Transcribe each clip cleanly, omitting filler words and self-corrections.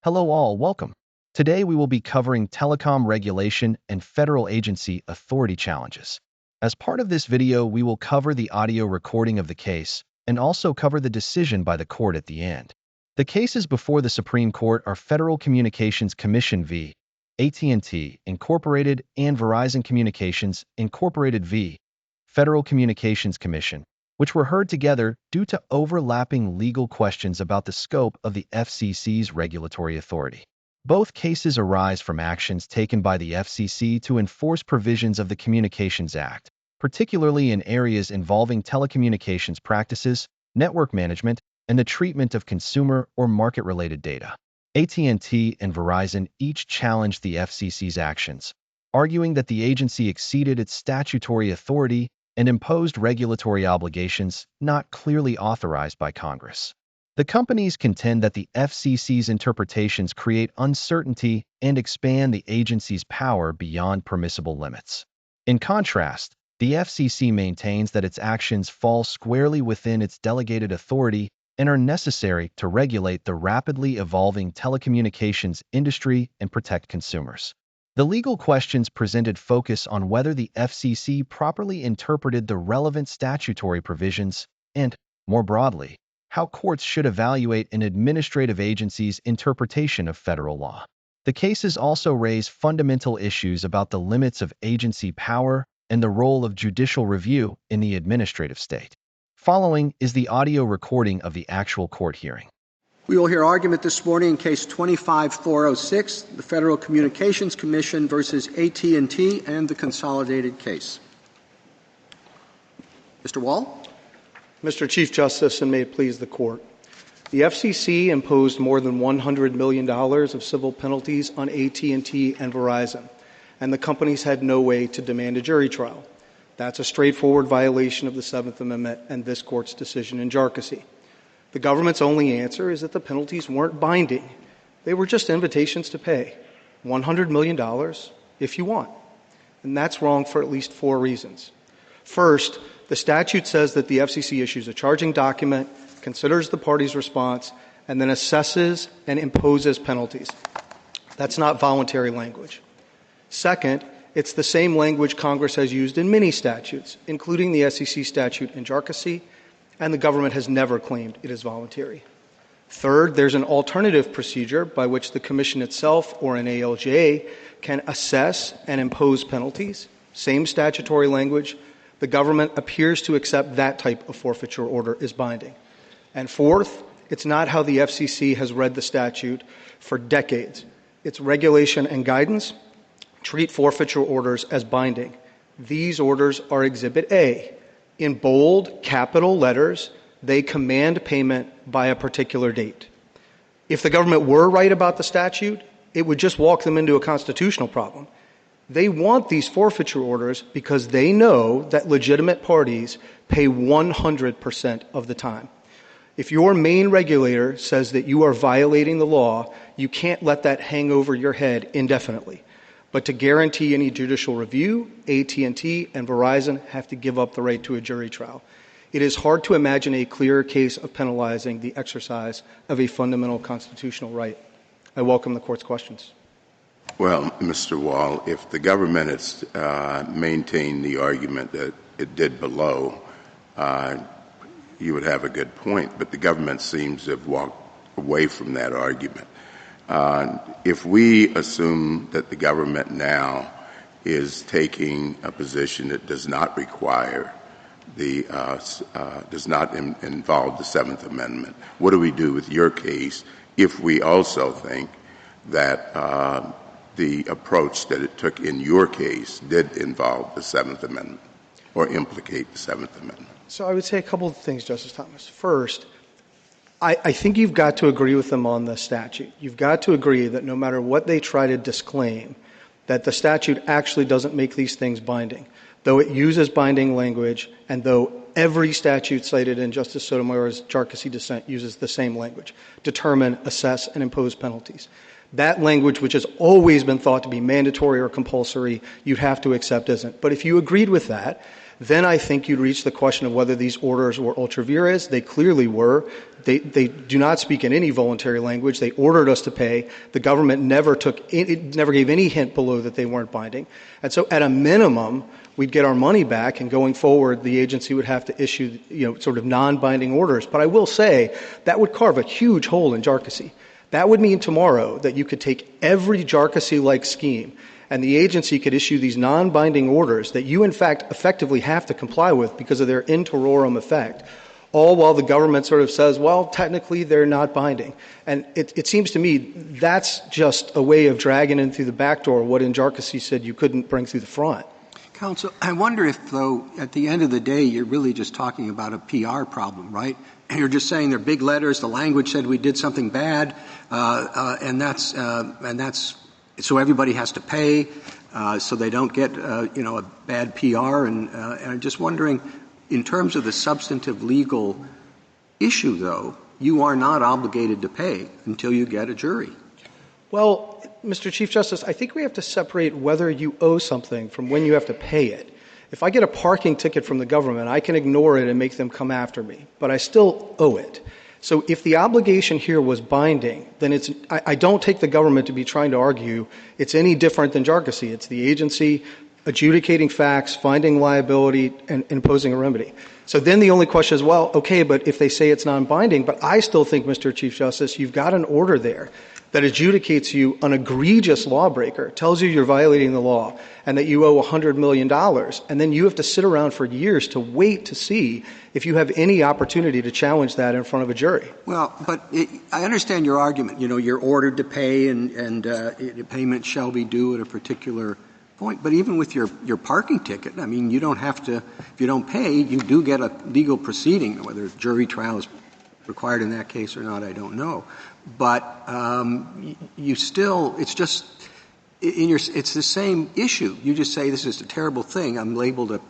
Hello all, welcome. Today we will be covering telecom regulation and federal agency authority challenges. As part of this video, we will cover the audio recording of the case and also cover the decision by the court at the end. The cases before the Supreme Court are Federal Communications Commission v. AT&T Incorporated and Verizon Communications Incorporated v. Federal Communications Commission, which were heard together due to overlapping legal questions about the scope of the FCC's regulatory authority. Both cases arise from actions taken by the FCC to enforce provisions of the Communications Act, particularly in areas involving telecommunications practices, network management, and the treatment of consumer or market-related data. AT&T and Verizon each challenged the FCC's actions, arguing that the agency exceeded its statutory authority and imposed regulatory obligations not clearly authorized by Congress. The companies contend that the FCC's interpretations create uncertainty and expand the agency's power beyond permissible limits. In contrast, the FCC maintains that its actions fall squarely within its delegated authority and are necessary to regulate the rapidly evolving telecommunications industry and protect consumers. The legal questions presented focus on whether the FCC properly interpreted the relevant statutory provisions and, more broadly, how courts should evaluate an administrative agency's interpretation of federal law. The cases also raise fundamental issues about the limits of agency power and the role of judicial review in the administrative state. Following is the audio recording of the actual court hearing. We will hear argument this morning in Case 25-406, the Federal Communications Commission versus AT&T and the consolidated case. Mr. Wall? Mr. Chief Justice, and may it please the Court, the FCC imposed more than $100 million of civil penalties on AT&T and Verizon, and the companies had no way to demand a jury trial. That's a straightforward violation of the Seventh Amendment and this Court's decision in Jarkissi. The government's only answer is that the penalties weren't binding. They were just invitations to pay $100 million if you want. And that's wrong for at least four reasons. First, the statute says that the FCC issues a charging document, considers the party's response, and then assesses and imposes penalties. That's not voluntary language. Second, it's the same language Congress has used in many statutes, including the SEC statute in Jarkissi, and the government has never claimed it is voluntary. Third, there's an alternative procedure by which the Commission itself or an ALJ can assess and impose penalties. Same statutory language. The government appears to accept that type of forfeiture order is binding. And fourth, it's not how the FCC has read the statute for decades. Its regulation and guidance treat forfeiture orders as binding. These orders are Exhibit A. In bold, capital letters, they command payment by a particular date. If the government were right about the statute, it would just walk them into a constitutional problem. They want these forfeiture orders because they know that legitimate parties pay 100% of the time. If your main regulator says that you are violating the law, you can't let that hang over your head indefinitely. But to guarantee any judicial review, AT&T and Verizon have to give up the right to a jury trial. It is hard to imagine a clearer case of penalizing the exercise of a fundamental constitutional right. I welcome the Court's questions. Well, Mr. Wall, if the government has maintained the argument that it did below, you would have a good point, but the government seems to have walked away from that argument. If we assume that the government now is taking a position that does not require does not involve the Seventh Amendment, what do we do with your case if we also think that the approach that it took in your case did involve the Seventh Amendment or implicate the Seventh Amendment? So I would say a couple of things, Justice Thomas. First, I think you've got to agree with them on the statute. You've got to agree that no matter what they try to disclaim, that the statute actually doesn't make these things binding, though it uses binding language and though every statute cited in Justice Sotomayor's Jarkissi dissent uses the same language: determine, assess, and impose penalties. That language, which has always been thought to be mandatory or compulsory, you'd have to accept isn't. But if you agreed with that, then I think you'd reach the question of whether these orders were ultra vires. They clearly were. They do not speak in any voluntary language. They ordered us to pay. The government never gave any hint below that they weren't binding. And so at a minimum, we'd get our money back, and going forward, the agency would have to issue, sort of non-binding orders. But I will say that would carve a huge hole in JARCASI. That would mean tomorrow that you could take every JARCASI-like scheme and the agency could issue these non-binding orders that you, in fact, effectively have to comply with because of their in terrorem effect, all while the government sort of says, well, technically they're not binding. And it seems to me that's just a way of dragging in through the back door what in JARCASI said you couldn't bring through the front. Counsel, I wonder if, though, at the end of the day, you're really just talking about a PR problem, right? And you're just saying they're big letters, the language said we did something bad, and that's so everybody has to pay, so they don't get, a bad PR. And I'm just wondering, in terms of the substantive legal issue, though, you are not obligated to pay until you get a jury. Well, Mr. Chief Justice, I think we have to separate whether you owe something from when you have to pay it. If I get a parking ticket from the government, I can ignore it and make them come after me, but I still owe it. So if the obligation here was binding, then I don't take the government to be trying to argue it's any different than JARCASI. It's the agency adjudicating facts, finding liability, and imposing a remedy. So then the only question is, well, okay, but if they say it's non-binding, but I still think, Mr. Chief Justice, you've got an order there that adjudicates you an egregious lawbreaker, tells you you're violating the law, and that you owe $100 million, and then you have to sit around for years to wait to see if you have any opportunity to challenge that in front of a jury. Well, but I understand your argument. You're ordered to pay, and payment shall be due at a particular point. But even with your parking ticket, I mean, you don't have to, if you don't pay, you do get a legal proceeding. Whether jury trial is required in that case or not, I don't know. But you still, it's just, it's the same issue. You just say this is a terrible thing. I'm labeled a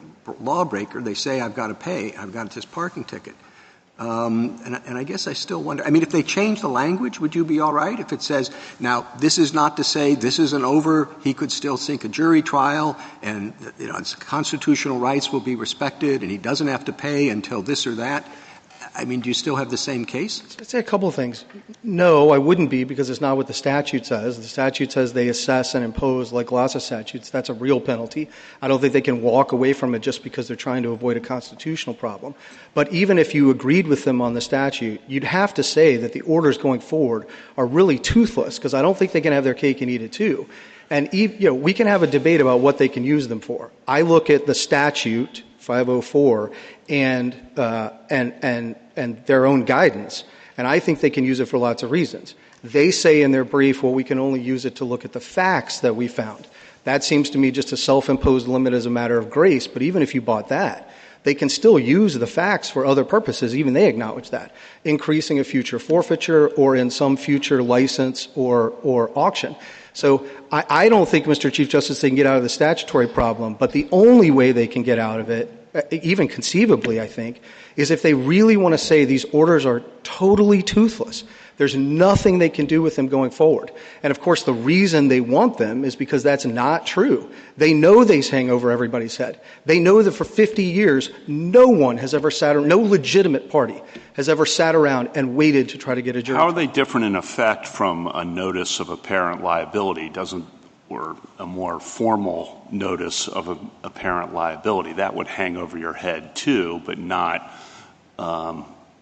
lawbreaker. They say I've got to pay. I've got this parking ticket. And I guess I still wonder, I mean, if they change the language, would you be all right? If it says, now, this is not to say this isn't over, he could still seek a jury trial, and, his constitutional rights will be respected, and he doesn't have to pay until this or that. I mean, do you still have the same case? I'd say a couple of things. No, I wouldn't be, because it's not what the statute says. The statute says they assess and impose, like lots of statutes. That's a real penalty. I don't think they can walk away from it just because they're trying to avoid a constitutional problem. But even if you agreed with them on the statute, you'd have to say that the orders going forward are really toothless, because I don't think they can have their cake and eat it too. And we can have a debate about what they can use them for. I look at the statute 504 and their own guidance, and I think they can use it for lots of reasons. They say in their brief, well, we can only use it to look at the facts that we found. That seems to me just a self-imposed limit as a matter of grace, but even if you bought that, they can still use the facts for other purposes. Even they acknowledge that. Increasing a future forfeiture or in some future license or auction. So I don't think, Mr. Chief Justice, they can get out of the statutory problem, but the only way they can get out of it, even conceivably, I think, is if they really want to say these orders are totally toothless. There's nothing they can do with them going forward. And, of course, the reason they want them is because that's not true. They know they hang over everybody's head. They know that for 50 years, no one has ever no legitimate party has ever sat around and waited to try to get a jury. How are they different in effect from a notice of apparent liability? Or a more formal notice of apparent liability? That would hang over your head, too, but not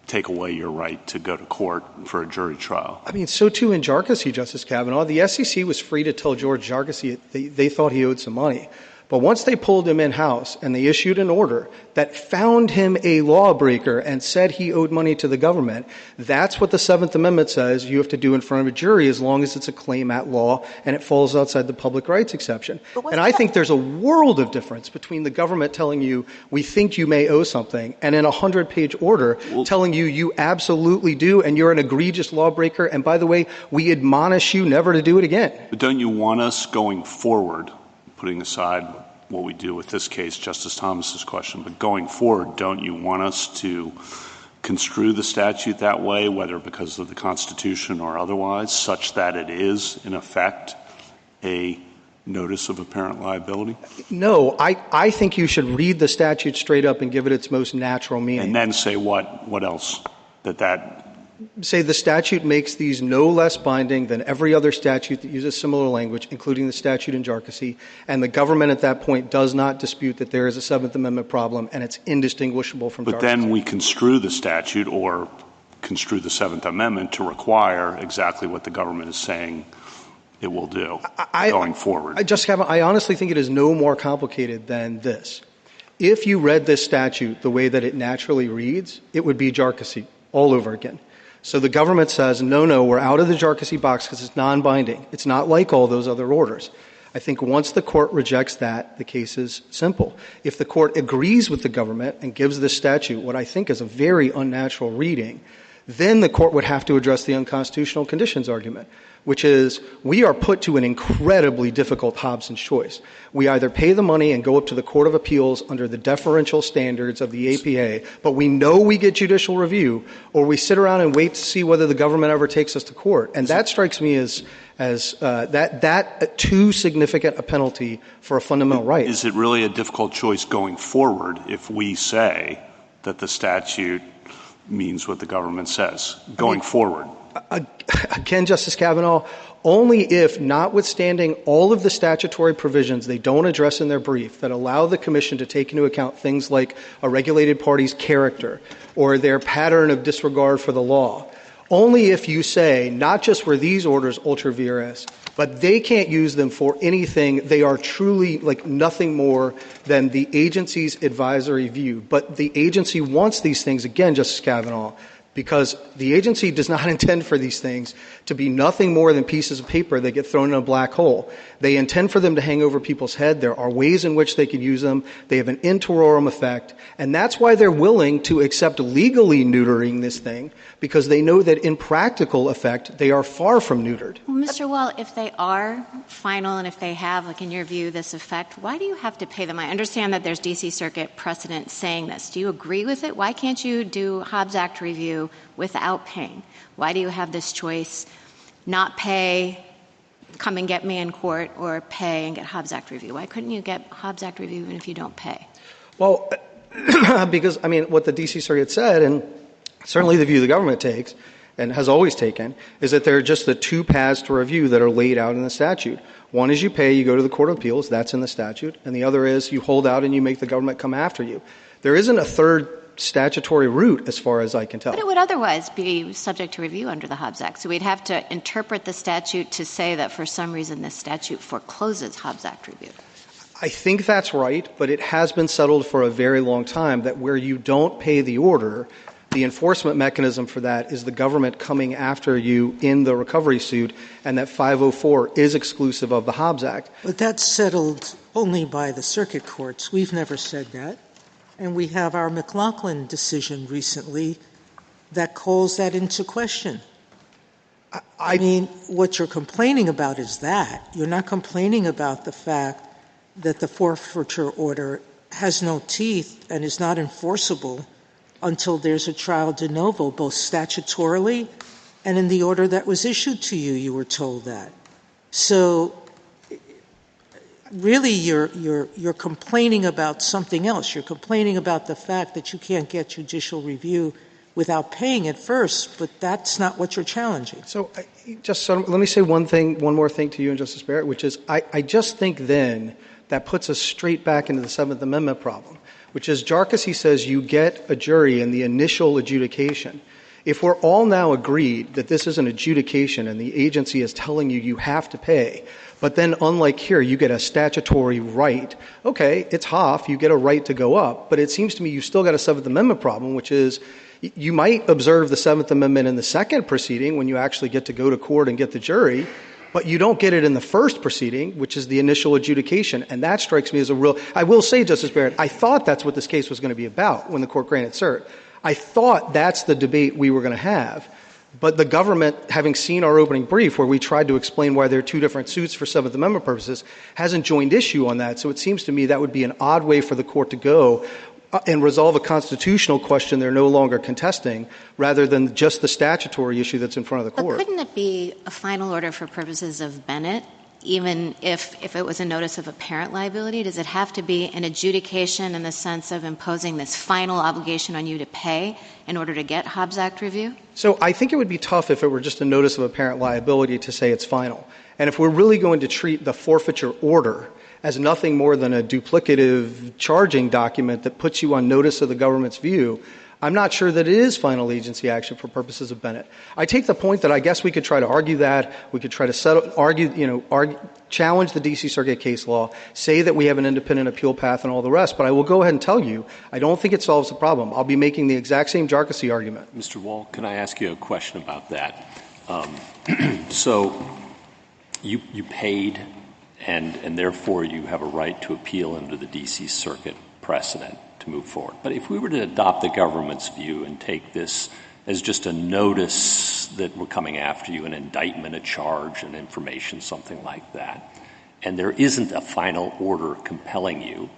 take away your right to go to court for a jury trial. I mean, so too in JARCASI, Justice Kavanaugh. The SEC was free to tell George JARCASI they thought he owed some money. But once they pulled him in-house and they issued an order that found him a lawbreaker and said he owed money to the government, that's what the Seventh Amendment says you have to do in front of a jury as long as it's a claim at law and it falls outside the public rights exception. And I think there's a world of difference between the government telling you we think you may owe something and in a 100-page order telling you you absolutely do and you're an egregious lawbreaker and, by the way, we admonish you never to do it again. But don't you want us going forward, putting aside what we do with this case, Justice Thomas's question, but going forward, don't you want us to construe the statute that way, whether because of the Constitution or otherwise, such that it is, in effect, a notice of apparent liability? No, I think you should read the statute straight up and give it its most natural meaning. And then say what else? Say the statute makes these no less binding than every other statute that uses similar language, including the statute in Jarkissi, and the government at that point does not dispute that there is a Seventh Amendment problem and it's indistinguishable from Jarkissi. But then we construe the statute or construe the Seventh Amendment to require exactly what the government is saying it will do going forward. I honestly think it is no more complicated than this. If you read this statute the way that it naturally reads, it would be Jarkissi all over again. So the government says, no, we're out of the Jarkissi box because it's non-binding. It's not like all those other orders. I think once the court rejects that, the case is simple. If the court agrees with the government and gives this statute what I think is a very unnatural reading, then the court would have to address the unconstitutional conditions argument, which is we are put to an incredibly difficult Hobson's choice. We either pay the money and go up to the Court of Appeals under the deferential standards of the APA, but we know we get judicial review, or we sit around and wait to see whether the government ever takes us to court. And that strikes me as too significant a penalty for a fundamental right. Is it really a difficult choice going forward if we say that the statute means what the government says going forward? Again, Justice Kavanaugh, only if, notwithstanding all of the statutory provisions they don't address in their brief that allow the Commission to take into account things like a regulated party's character or their pattern of disregard for the law, only if you say not just were these orders ultra vires, but they can't use them for anything, they are truly like nothing more than the agency's advisory view. But the agency wants these things, again, Justice Kavanaugh, because the agency does not intend for these things to be nothing more than pieces of paper that get thrown in a black hole. They intend for them to hang over people's head. There are ways in which they could use them. They have an in terrorem effect. And that's why they're willing to accept legally neutering this thing, because they know that in practical effect, they are far from neutered. Well, Mr. Wall, if they are final and if they have, like in your view, this effect, why do you have to pay them? I understand that there's D.C. Circuit precedent saying this. Do you agree with it? Why can't you do Hobbs Act review without paying? Why do you have this choice, not pay, come and get me in court, or pay and get Hobbs Act review? Why couldn't you get Hobbs Act review even if you don't pay? Well, because, what the D.C. Circuit said, and certainly the view the government takes and has always taken, is that there are just the two paths to review that are laid out in the statute. One is you pay, you go to the Court of Appeals, that's in the statute, and the other is you hold out and you make the government come after you. There isn't a third statutory route, as far as I can tell. But it would otherwise be subject to review under the Hobbs Act. So we'd have to interpret the statute to say that for some reason this statute forecloses Hobbs Act review. I think that's right, but it has been settled for a very long time that where you don't pay the order, the enforcement mechanism for that is the government coming after you in the recovery suit, and that 504 is exclusive of the Hobbs Act. But that's settled only by the circuit courts. We've never said that. And we have our McLaughlin decision recently that calls that into question. I mean, what you're complaining about is that. You're not complaining about the fact that the forfeiture order has no teeth and is not enforceable until there's a trial de novo, both statutorily and in the order that was issued to you, you were told that. So really you're complaining about something else. You're complaining about the fact that you can't get judicial review without paying it first, but that's not what you're challenging. So let me say one more thing to you and Justice Barrett, which is I just think then that puts us straight back into the Seventh Amendment problem, which is Jarkissi says you get a jury in the initial adjudication. If we're all now agreed that this is an adjudication and the agency is telling you have to pay, but then unlike here, you get a statutory right, okay, it's Hoff, you get a right to go up, but it seems to me you still got a Seventh Amendment problem, which is you might observe the Seventh Amendment in the second proceeding when you actually get to go to court and get the jury, but you don't get it in the first proceeding, which is the initial adjudication. And that strikes me as I will say, Justice Barrett, I thought that's what this case was going to be about when the court granted cert. I thought that's the debate we were going to have. But the government, having seen our opening brief where we tried to explain why there are two different suits for Seventh Amendment purposes, hasn't joined issue on that. So it seems to me that would be an odd way for the court to go and resolve a constitutional question they're no longer contesting, rather than just the statutory issue that's in front of the court. But couldn't it be a final order for purposes of Bennett even if it was a notice of apparent liability? Does it have to be an adjudication in the sense of imposing this final obligation on you to pay in order to get Hobbs Act review? So I think it would be tough if it were just a notice of apparent liability to say it's final. And if we're really going to treat the forfeiture order as nothing more than a duplicative charging document that puts you on notice of the government's view, I'm not sure that it is final agency action for purposes of Bennett. I take the point that I guess we could try to argue that. We could try to challenge the D.C. Circuit case law, say that we have an independent appeal path and all the rest. But I will go ahead and tell you, I don't think it solves the problem. I'll be making the exact same jarcossy argument. Mr. Wall, can I ask you a question about that? So you paid, and therefore you have a right to appeal under the D.C. Circuit precedent to move forward. But if we were to adopt the government's view and take this as just a notice that we're coming after you, an indictment, a charge, an information, something like that, and there isn't a final order compelling you,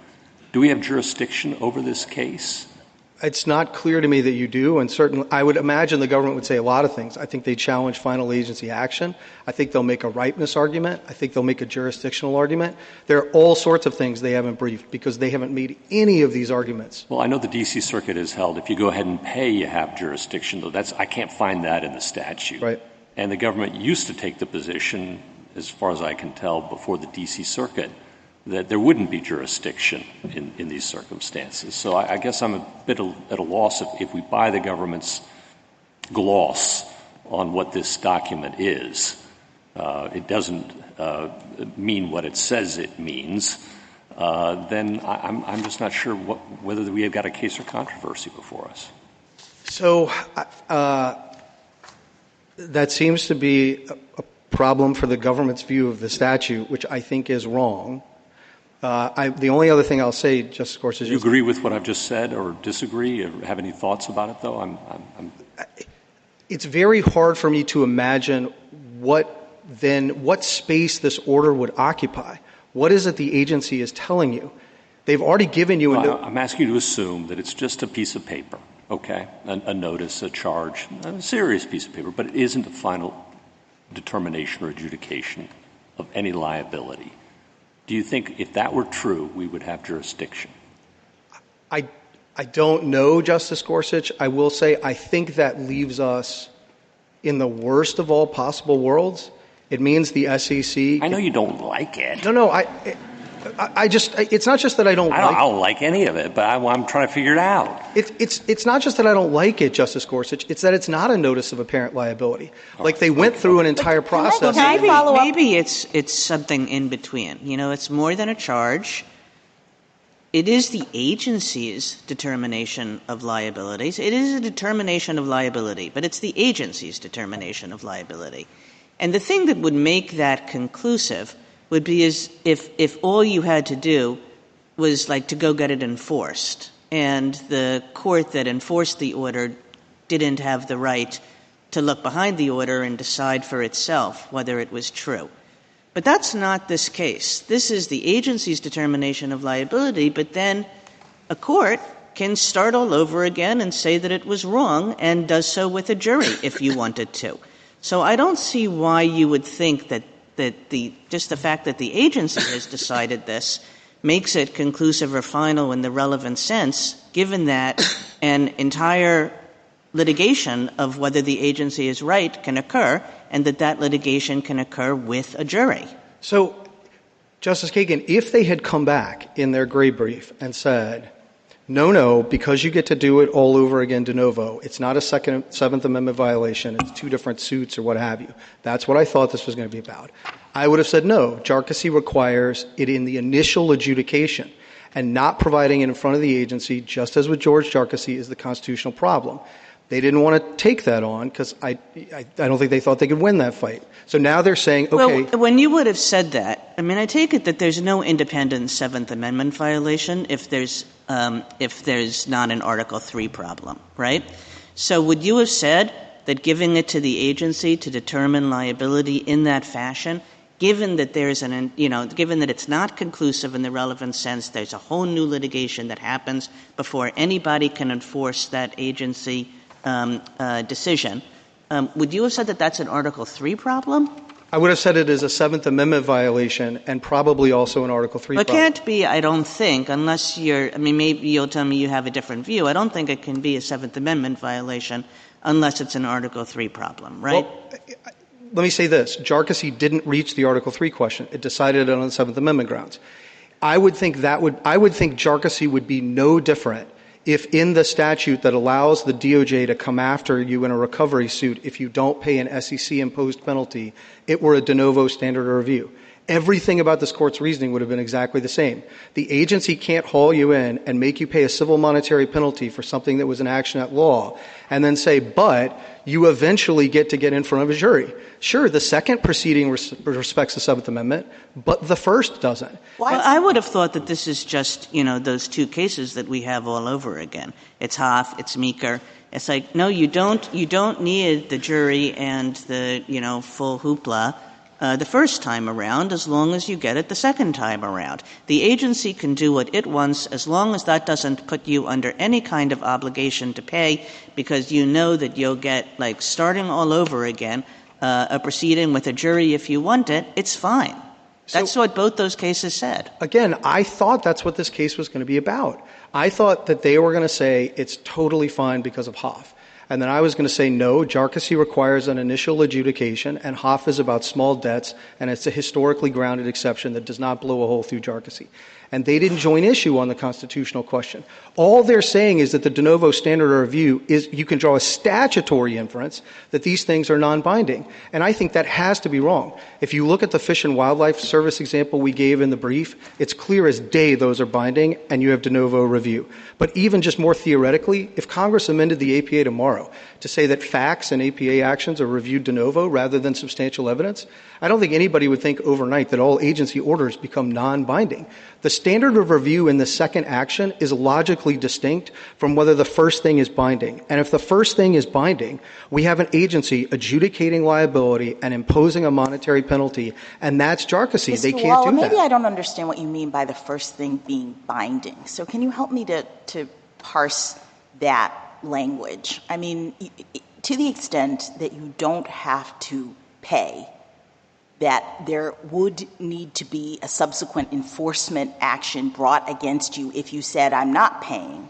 do we have jurisdiction over this case? It's not clear to me that you do, and certainly I would imagine the government would say a lot of things. I think they challenge final agency action. I think they'll make a ripeness argument. I think they'll make a jurisdictional argument. There are all sorts of things they haven't briefed because they haven't made any of these arguments. Well, I know the D.C. Circuit has held if you go ahead and pay, you have jurisdiction, though I can't find that in the statute. Right. And the government used to take the position, as far as I can tell, before the D.C. Circuit, that there wouldn't be jurisdiction in these circumstances. So I guess I'm a bit at a loss if we buy the government's gloss on what this document is. It doesn't mean what it says it means. Then I'm just not sure whether we have got a case or controversy before us. So that seems to be a problem for the government's view of the statute, which I think is wrong. The only other thing I'll say, Justice Gorsuch, do you agree with what I've just said, or disagree, or have any thoughts about it? Though it's very hard for me to imagine what space this order would occupy. What is it the agency is telling you? They've already given you I'm asking you to assume that it's just a piece of paper, okay, a notice, a charge, a serious piece of paper, but it isn't a final determination or adjudication of any liability. Do you think if that were true, we would have jurisdiction? I don't know, Justice Gorsuch. I will say I think that leaves us in the worst of all possible worlds. It means the SEC. I know you don't like it. No. It's not just that I don't like it. I don't like any of it, but I'm trying to figure it out. It's not just that I don't like it, Justice Gorsuch. It's that it's not a notice of apparent liability. Like they went through an entire process. Maybe it's something in between. It's more than a charge. It is the agency's determination of liabilities. It is a determination of liability, but it's the agency's determination of liability. And the thing that would make that conclusive would be as if all you had to do was like to go get it enforced, and the court that enforced the order didn't have the right to look behind the order and decide for itself whether it was true. But that's not this case. This is the agency's determination of liability, but then a court can start all over again and say that it was wrong and does so with a jury if you wanted to. So I don't see why you would think that just the fact that the agency has decided this makes it conclusive or final in the relevant sense, given that an entire litigation of whether the agency is right can occur, and that litigation can occur with a jury. So, Justice Kagan, if they had come back in their gray brief and said, no, because you get to do it all over again de novo, it's not a Seventh Amendment violation, it's two different suits or what have you. That's what I thought this was going to be about. I would have said no. Jarcossy requires it in the initial adjudication, and not providing it in front of the agency, just as with George Jarcossy, is the constitutional problem. They didn't want to take that on because I don't think they thought they could win that fight. So now they're saying, okay. Well, when you would have said that, I take it that there's no independent Seventh Amendment violation if there's not an Article III problem, right? So would you have said that giving it to the agency to determine liability in that fashion, given that given that it's not conclusive in the relevant sense, there's a whole new litigation that happens before anybody can enforce that agency decision, would you have said that that's an Article III problem? I would have said it is a Seventh Amendment violation and probably also an Article III It problem. can't be, I don't think, unless maybe you'll tell me you have a different view. I don't think it can be a Seventh Amendment violation unless it's an Article III problem, right? Well, let me say this. Jarkissi didn't reach the Article III question. It decided it on the Seventh Amendment grounds. I would think Jarkissi would be no different if in the statute that allows the DOJ to come after you in a recovery suit if you don't pay an SEC-imposed penalty, it were a de novo standard of review. Everything about this court's reasoning would have been exactly the same. The agency can't haul you in and make you pay a civil monetary penalty for something that was an action at law and then say, but you eventually get to get in front of a jury. Sure, the second proceeding respects the Seventh Amendment, but the first doesn't. Well, I would have thought that this is just, those two cases that we have all over again. It's Hoff, it's Meeker. It's like, no, you don't need the jury and the, full hoopla the first time around as long as you get it the second time around. The agency can do what it wants as long as that doesn't put you under any kind of obligation to pay because you know that you'll get, starting all over again, a proceeding with a jury if you want it, it's fine. That's what both those cases said. Again, I thought that's what this case was going to be about. I thought that they were going to say it's totally fine because of Hoff. And then I was going to say, no, Jarkissi requires an initial adjudication, and Hoff is about small debts, and it's a historically grounded exception that does not blow a hole through Jarkissi. And they didn't join issue on the constitutional question. All they're saying is that the de novo standard of review is you can draw a statutory inference that these things are non-binding. And I think that has to be wrong. If you look at the Fish and Wildlife Service example we gave in the brief, it's clear as day those are binding and you have de novo review. But even just more theoretically, if Congress amended the APA tomorrow to say that facts and APA actions are reviewed de novo rather than substantial evidence, I don't think anybody would think overnight that all agency orders become non-binding. The standard of review in the second action is logically distinct from whether the first thing is binding. And if the first thing is binding, we have an agency adjudicating liability and imposing a monetary penalty, and that's Jarkissi. Mr. They can't do that. Maybe I don't understand what you mean by the first thing being binding. So can you help me to parse that language? I mean, to the extent that you don't have to pay, that there would need to be a subsequent enforcement action brought against you if you said, I'm not paying.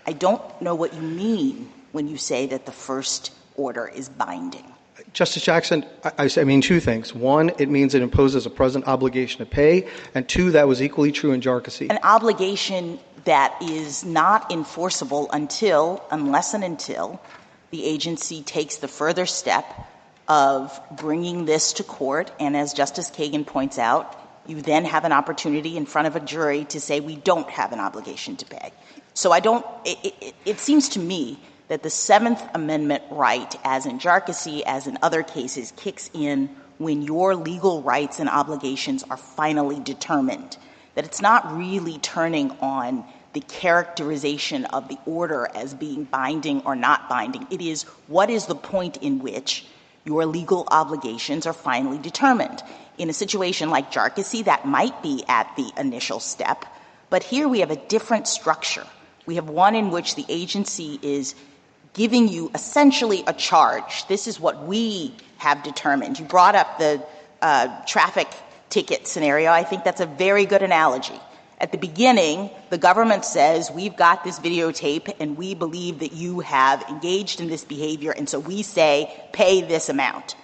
I don't know what you mean when you say that the first order is binding. Justice Jackson, I mean two things. One, it means it imposes a present obligation to pay. And two, that was equally true in Jarkissi. An obligation that is not enforceable unless and until the agency takes the further step of bringing this to court, and as Justice Kagan points out, you then have an opportunity in front of a jury to say we don't have an obligation to pay. So it seems to me that the Seventh Amendment right, as in Jarkissi, as in other cases, kicks in when your legal rights and obligations are finally determined, that it's not really turning on the characterization of the order as being binding or not binding. It is what is the point in which your legal obligations are finally determined. In a situation like Jarkissi, that might be at the initial step, but here we have a different structure. We have one in which the agency is giving you essentially a charge. This is what we have determined. You brought up the traffic ticket scenario. I think that's a very good analogy. At the beginning, the government says, we've got this videotape and we believe that you have engaged in this behavior, and so we say, pay this amount.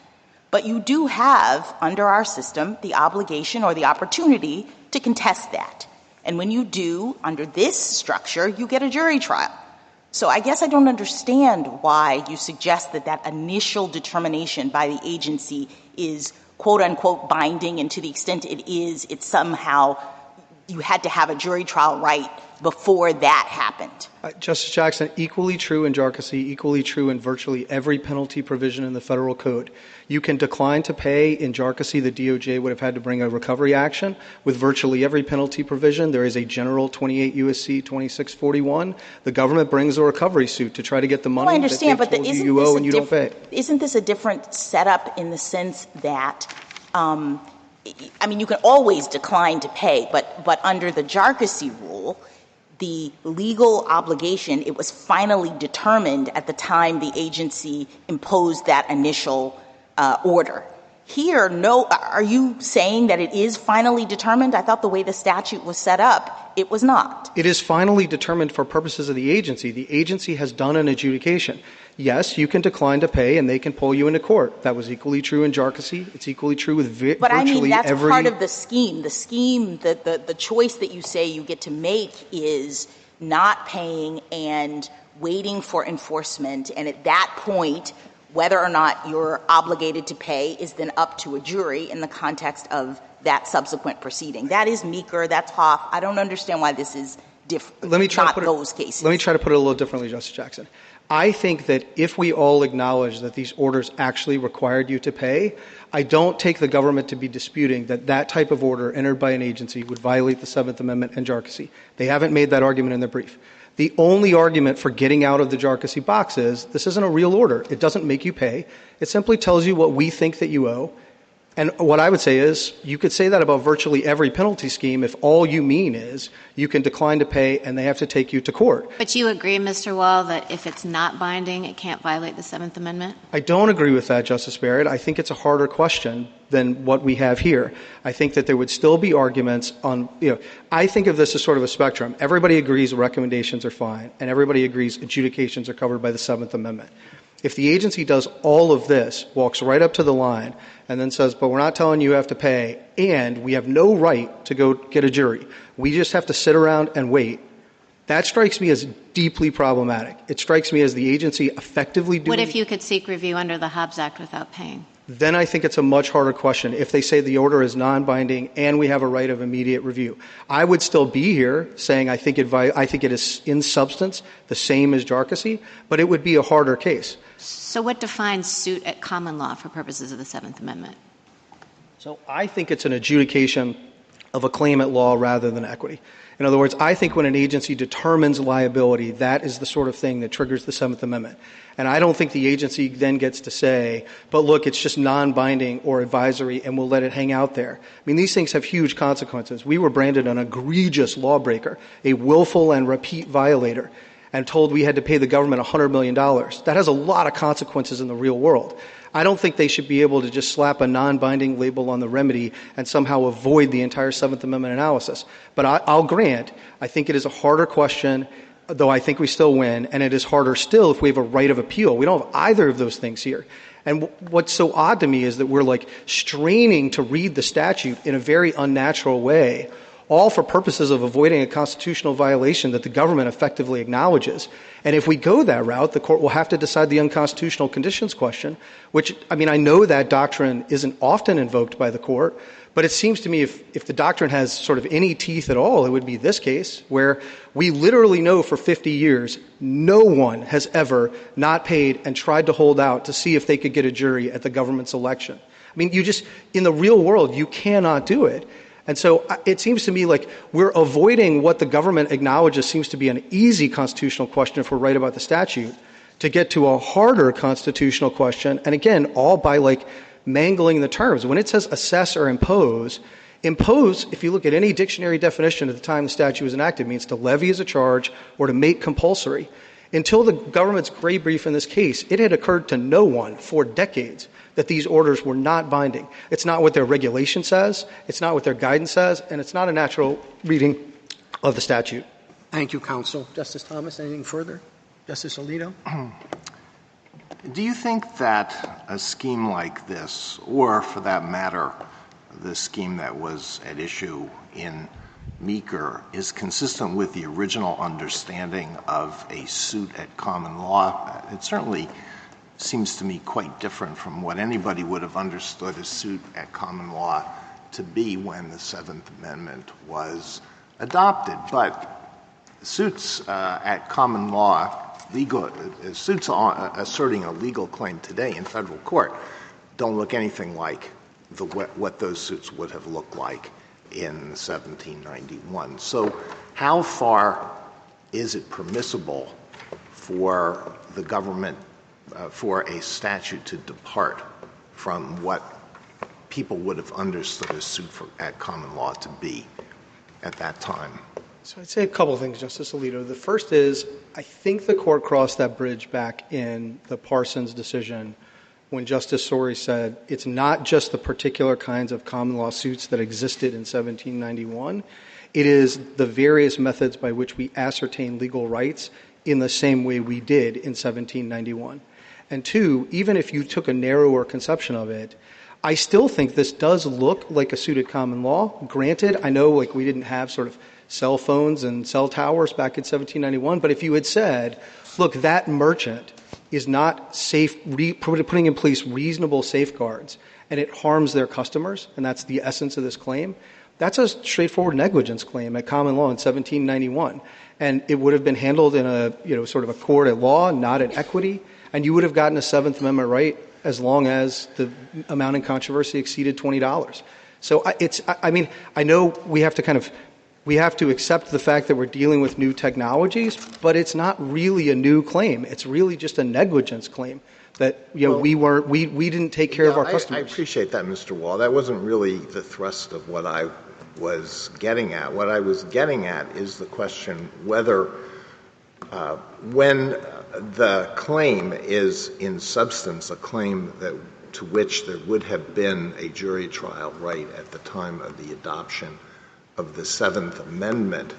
But you do have, under our system, the obligation or the opportunity to contest that. And when you do, under this structure, you get a jury trial. So I guess I don't understand why you suggest that that initial determination by the agency is quote-unquote binding, and to the extent it is, it's somehow you had to have a jury trial right before that happened. Justice Jackson, equally true in Jarkissi, equally true in virtually every penalty provision in the federal code. You can decline to pay. In Jarkissi, the DOJ would have had to bring a recovery action. With virtually every penalty provision, there is a general 28 U.S.C. 2641. The government brings a recovery suit to try to get the money I understand, that they told you owe and you don't pay. Isn't this a different setup in the sense that you can always decline to pay, but under the Jarkissi rule, the legal obligation, it was finally determined at the time the agency imposed that initial order. Here, no. Are you saying that it is finally determined? I thought the way the statute was set up, it was not. It is finally determined for purposes of the agency. The agency has done an adjudication. Yes, you can decline to pay, and they can pull you into court. That was equally true in Jarkissi. It's equally true with virtually every... But I mean, that's part of the scheme. The scheme, the choice that you say you get to make is not paying and waiting for enforcement. And at that point, whether or not you're obligated to pay is then up to a jury in the context of that subsequent proceeding. That is Meeker. That's Hoff. I don't understand why this is different. Not those cases. Let me try to put it a little differently, Justice Jackson. I think that if we all acknowledge that these orders actually required you to pay, I don't take the government to be disputing that that type of order entered by an agency would violate the Seventh Amendment and Jarkissi. They haven't made that argument in their brief. The only argument for getting out of the Jarkissi box is this isn't a real order. It doesn't make you pay. It simply tells you what we think that you owe. And what I would say is you could say that about virtually every penalty scheme if all you mean is you can decline to pay and they have to take you to court. But you agree, Mr. Wall, that if it's not binding, it can't violate the Seventh Amendment? I don't agree with that, Justice Barrett. I think it's a harder question than what we have here. I think that there would still be arguments on, I think of this as sort of a spectrum. Everybody agrees recommendations are fine, and everybody agrees adjudications are covered by the Seventh Amendment. If the agency does all of this, walks right up to the line, and then says, but we're not telling you have to pay, and we have no right to go get a jury, we just have to sit around and wait, that strikes me as deeply problematic. It strikes me as the agency effectively doing... What if you could seek review under the Hobbs Act without paying? Then I think it's a much harder question. If they say the order is non-binding and we have a right of immediate review, I would still be here saying I think it is in substance the same as Jarkissi, but it would be a harder case. So what defines suit at common law for purposes of the Seventh Amendment? So I think it's an adjudication of a claim at law rather than equity. In other words, I think when an agency determines liability, that is the sort of thing that triggers the Seventh Amendment. And I don't think the agency then gets to say, but look, it's just non-binding or advisory and we'll let it hang out there. I mean, these things have huge consequences. We were branded an egregious lawbreaker, a willful and repeat violator, and told we had to pay the government $100 million. That has a lot of consequences in the real world. I don't think they should be able to just slap a non-binding label on the remedy and somehow avoid the entire Seventh Amendment analysis. But I'll grant, I think it is a harder question, though I think we still win, and it is harder still if we have a right of appeal. We don't have either of those things here. And what's so odd to me is that we're like straining to read the statute in a very unnatural way, all for purposes of avoiding a constitutional violation that the government effectively acknowledges. And if we go that route, the court will have to decide the unconstitutional conditions question, which, I mean, I know that doctrine isn't often invoked by the court, but it seems to me if the doctrine has sort of any teeth at all, it would be this case, where we literally know for 50 years no one has ever not paid and tried to hold out to see if they could get a jury at the government's election. I mean, in the real world, you cannot do it. And so it seems to me like we're avoiding what the government acknowledges seems to be an easy constitutional question if we're right about the statute to get to a harder constitutional question. And again, all by like mangling the terms. When it says assess or impose, if you look at any dictionary definition at the time the statute was enacted, means to levy as a charge or to make compulsory. Until the government's gray brief in this case, it had occurred to no one for decades that these orders were not binding. It's not what their regulation says, it's not what their guidance says, and it's not a natural reading of the statute. Thank you, counsel. Justice Thomas, anything further? Justice Alito? Do you think that a scheme like this, or for that matter, the scheme that was at issue in Meeker, is consistent with the original understanding of a suit at common law? It certainly seems to me quite different from what anybody would have understood a suit at common law to be when the Seventh Amendment was adopted. But suits at common law, suits asserting a legal claim today in federal court don't look anything like what those suits would have looked like in 1791. So how far is it permissible for the government, for a statute to depart from what people would have understood a suit at common law to be at that time? So I'd say a couple of things, Justice Alito. The first is I think the court crossed that bridge back in the Parsons decision when Justice Story said it's not just the particular kinds of common law suits that existed in 1791. It is the various methods by which we ascertain legal rights in the same way we did in 1791. And two, even if you took a narrower conception of it, I still think this does look like a suit at common law. Granted, I know like we didn't have sort of cell phones and cell towers back in 1791, but if you had said, look, that merchant is not safe, putting in place reasonable safeguards, and it harms their customers, and that's the essence of this claim, that's a straightforward negligence claim at common law in 1791. And it would have been handled in a, sort of a court at law, not at equity, and you would have gotten a Seventh Amendment right as long as the amount in controversy exceeded $20. So I know we have to accept the fact that we're dealing with new technologies, but it's not really a new claim. It's really just a negligence claim that we didn't take care of our customers. I appreciate that, Mr. Wall. That wasn't really the thrust of what I was getting at. What I was getting at is the question whether when the claim is in substance a claim to which there would have been a jury trial right at the time of the adoption of the Seventh Amendment,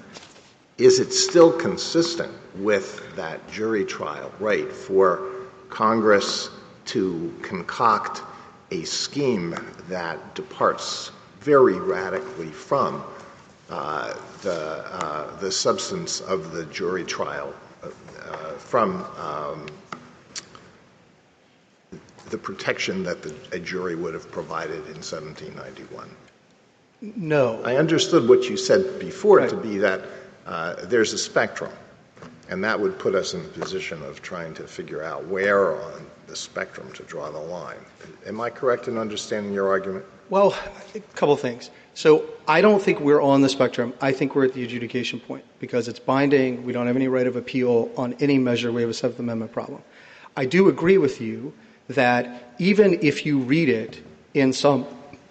is it still consistent with that jury trial right for Congress to concoct a scheme that departs very radically from the substance of the jury trial, from the protection that a jury would have provided in 1791? No. I understood what you said before Right. to be that there's a spectrum, and that would put us in the position of trying to figure out where on the spectrum to draw the line. Am I correct in understanding your argument? Well, a couple of things. So I don't think we're on the spectrum. I think we're at the adjudication point because it's binding. We don't have any right of appeal on any measure. We have a Seventh Amendment problem. I do agree with you that even if you read it in some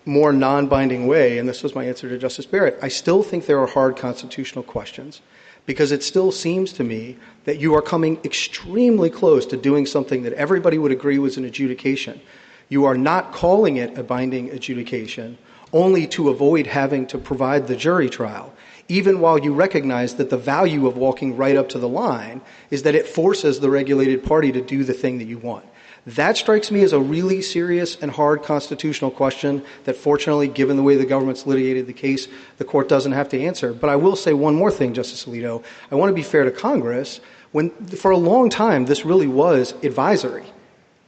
more non-binding way, and this was my answer to Justice Barrett, I still think there are hard constitutional questions because it still seems to me that you are coming extremely close to doing something that everybody would agree was an adjudication. You are not calling it a binding adjudication only to avoid having to provide the jury trial, even while you recognize that the value of walking right up to the line is that it forces the regulated party to do the thing that you want. That strikes me as a really serious and hard constitutional question that fortunately, given the way the government's litigated the case, the court doesn't have to answer. But I will say one more thing, Justice Alito. I want to be fair to Congress. For a long time, this really was advisory.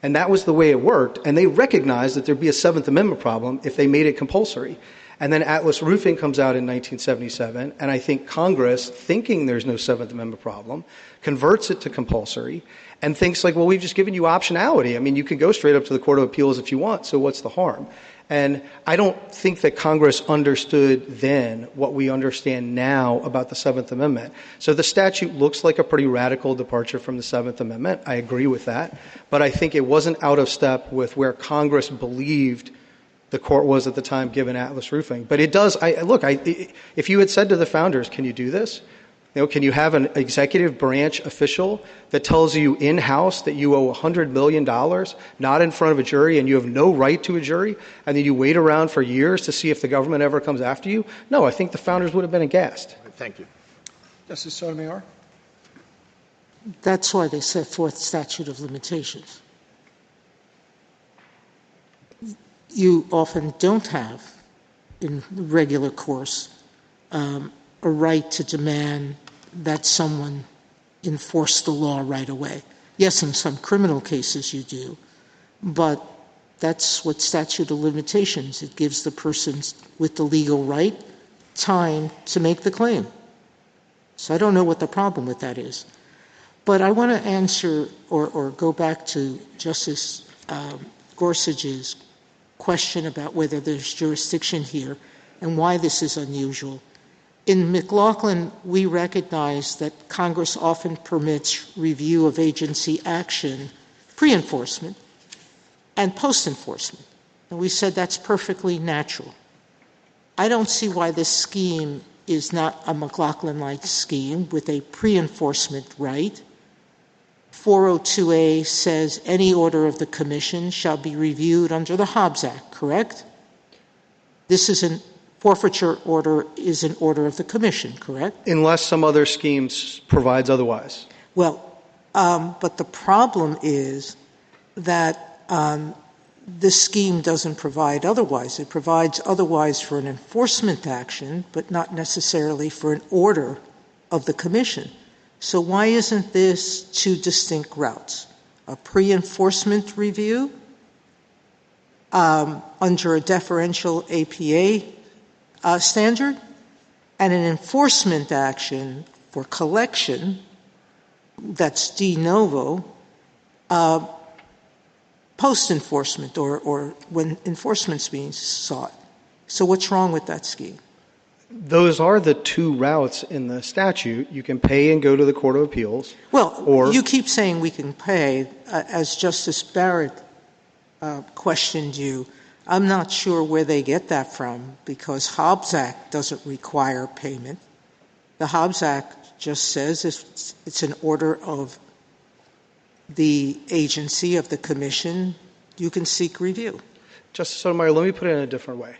And that was the way it worked. And they recognized that there'd be a Seventh Amendment problem if they made it compulsory. And then Atlas Roofing comes out in 1977, and I think Congress, thinking there's no Seventh Amendment problem, converts it to compulsory and thinks like, well, we've just given you optionality. I mean, you can go straight up to the Court of Appeals if you want, so what's the harm? And I don't think that Congress understood then what we understand now about the Seventh Amendment. So the statute looks like a pretty radical departure from the Seventh Amendment. I agree with that. But I think it wasn't out of step with where Congress believed the court was at the time given Atlas Roofing. But it does, if you had said to the founders, can you do this? Can you have an executive branch official that tells you in-house that you owe $100 million, not in front of a jury, and you have no right to a jury, and then you wait around for years to see if the government ever comes after you? No, I think the founders would have been aghast. Thank you. Justice Sotomayor? That's why they set forth statute of limitations. You often don't have, in the regular course, a right to demand that someone enforce the law right away. Yes, in some criminal cases you do, but that's what statute of limitations. It gives the person with the legal right time to make the claim. So I don't know what the problem with that is. But I want to answer or go back to Justice Gorsuch's question about whether there's jurisdiction here and why this is unusual. In McLaughlin, we recognize that Congress often permits review of agency action, pre-enforcement, and post-enforcement. And we said that's perfectly natural. I don't see why this scheme is not a McLaughlin-like scheme with a pre-enforcement right 402A says any order of the Commission shall be reviewed under the Hobbs Act, correct? This is an forfeiture order is an order of the Commission, correct? Unless some other scheme provides otherwise. Well, but the problem is that this scheme doesn't provide otherwise. It provides otherwise for an enforcement action, but not necessarily for an order of the Commission. So why isn't this two distinct routes? A pre-enforcement review under a deferential APA standard, and an enforcement action for collection that's de novo post-enforcement or when enforcement's being sought. So what's wrong with that scheme? Those are the two routes in the statute. You can pay and go to the Court of Appeals. Well, you keep saying we can pay. As Justice Barrett questioned you, I'm not sure where they get that from, because Hobbs Act doesn't require payment. The Hobbs Act just says it's an order of the agency, of the Commission, you can seek review. Justice Sotomayor, let me put it in a different way.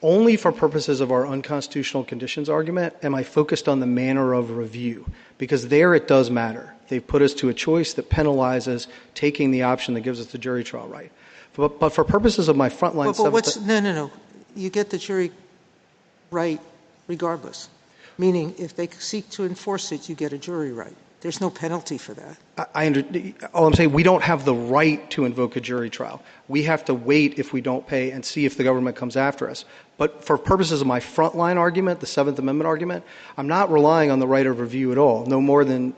Only for purposes of our unconstitutional conditions argument am I focused on the manner of review, because there it does matter. They've put us to a choice that penalizes taking the option that gives us the jury trial right. But for purposes of my frontline... No. You get the jury right regardless, meaning if they seek to enforce it, you get a jury right. There's no penalty for that. All I'm saying, we don't have the right to invoke a jury trial. We have to wait if we don't pay and see if the government comes after us. But for purposes of my frontline argument, the Seventh Amendment argument, I'm not relying on the right of review at all, no more than